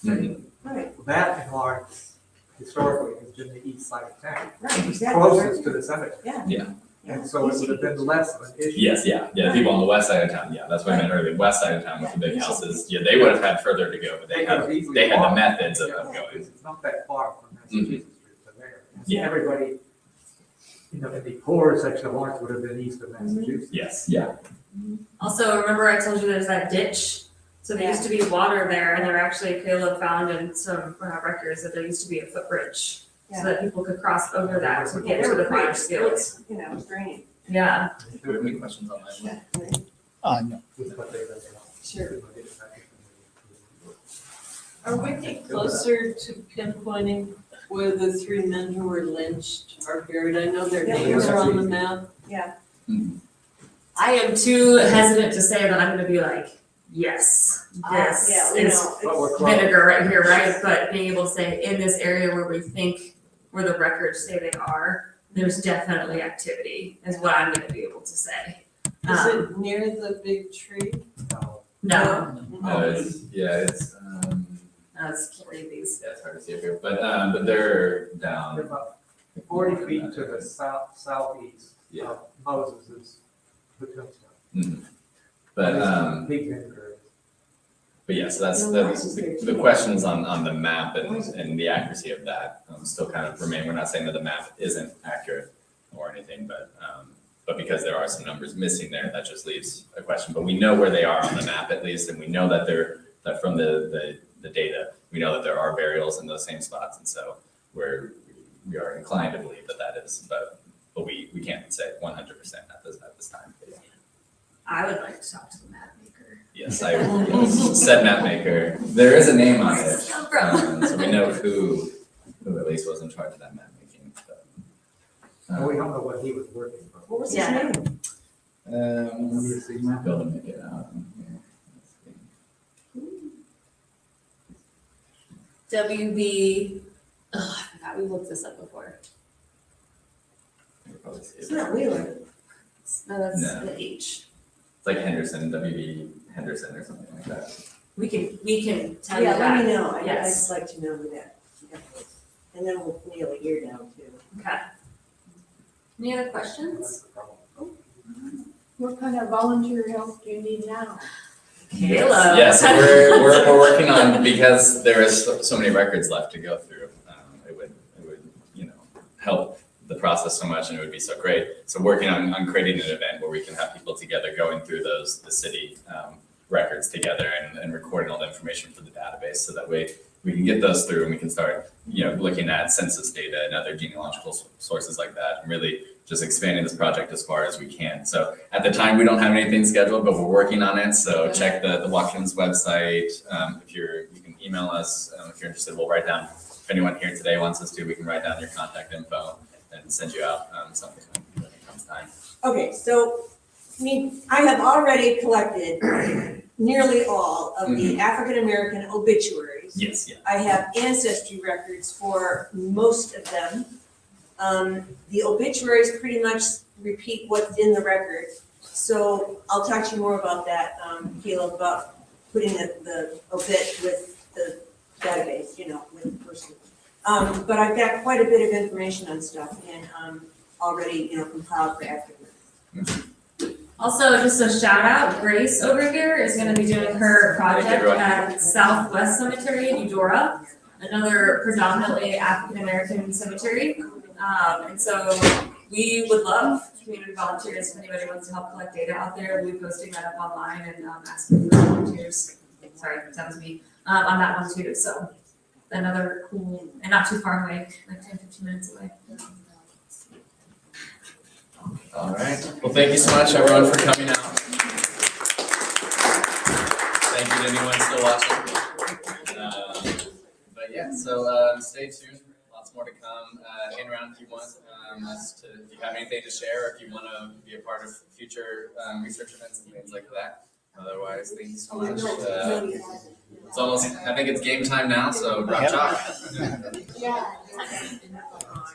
S6: money.
S5: Mm-hmm.
S14: Right,
S6: That in Lawrence historically has been the east side of town,
S14: right, exactly.
S6: closest to the cemetery.
S14: Yeah.
S6: And so it would have been less of an issue.
S5: Yes, the people on the west side of town, that's what I meant earlier, west side of town with the big houses, they would have had further to go, but they had the methods of going.
S6: It's not that far from Massachusetts to there.
S5: Yeah.
S6: Everybody, in the poorer section of Lawrence would have been east of Massachusetts.
S5: Yes, yeah.
S7: Also, remember I told you there's that ditch? So there used to be water there, and there actually, Caleb found in some records that there used to be a footbridge, so that people could cross over that to get to the Potter's Fields.
S14: Draining.
S7: Yeah.
S5: Do we have any questions on that?
S10: No.
S14: Sure.
S2: Are we getting closer to pinpointing where the three men who were lynched are buried? I know their names are on the map.
S14: Yeah.
S7: I am too hesitant to say that I'm gonna be like, yes, this
S14: Yeah,
S7: is
S6: But we're close.
S7: vinegar right here, right? But being able to say in this area where we think, where the records say they are, there's definitely activity, is what I'm gonna be able to say.
S2: Is it near the big tree?
S7: No,
S5: It's,
S7: that's these.
S5: it's hard to see up here, but they're down.
S6: They're about 40 feet to the southeast
S5: Yeah.
S6: of Moses's tombstone.
S5: Mhm. But,
S6: Big vineyard.
S5: But yes, that's the questions on the map and the accuracy of that still kind of remain. We're not saying that the map isn't accurate or anything, but because there are some numbers missing there, that just leaves a question. But we know where they are on the map at least, and we know that that from the data, we know that there are burials in those same spots, and so we are inclined to believe that is, but we can't say 100% at this time.
S7: I would like to talk to the map maker.
S5: Yes, said map maker. There is a name on it, so we know who at least was in charge of that map making. But,
S6: And we don't know what he was working for.
S14: What was his
S7: Yeah.
S14: name?
S5: Go to make it out.
S7: WB, I forgot, we looked this up before.
S14: It's not Wheeler.
S7: No, that's
S5: No.
S7: the H.
S5: It's like Henderson, WB Henderson or something like that.
S7: We can tell you
S14: Yeah,
S7: that.
S14: let me know. I'd
S7: Yes.
S14: just like to know who that is. And then we'll nail a year down too.
S7: Okay. Any other questions?
S1: What kind of volunteer help do you need now?
S7: Caleb.
S5: Yes, we're working on, because there is so many records left to go through. It would help the process so much, and it would be so great. So working on creating an event where we can have people together going through the city records together and recording all the information for the database, so that way we can get those through and we can start looking at census data and other genealogical sources like that, and really just expanding this project as far as we can. So at the time, we don't have anything scheduled, but we're working on it. So check the Watkins website. You can email us if you're interested. We'll write down, if anyone here today wants us to, we can write down your contact info and send you out something when it comes time.
S14: Okay, so, I have already collected nearly all of the African-American obituaries.
S5: Yes, yeah.
S14: I have ancestry records for most of them. The obituaries pretty much repeat what's in the record. So I'll talk to you more about that, Caleb, about putting the obit with the database, with the person. But I've got quite a bit of information on stuff and already, compiled for afterwards.
S7: Also, just a shout out, Grace over here is gonna be doing her project at Southwest Cemetery in Eudora, another predominantly African-American cemetery. And so we would love community volunteers, if anybody wants to help collect data out there. We'll be posting that up online and asking for volunteers. Sorry, that was me, on that one too. So another cool, and not too far away, like 10-15 minutes away.
S5: All right. Well, thank you so much, everyone, for coming out. around if you want, if you have anything to share, or if you want to be a part of future research events and things like that. Otherwise, thank you so much. It's almost, I think it's game time now, so rock chalk.
S12: Yeah.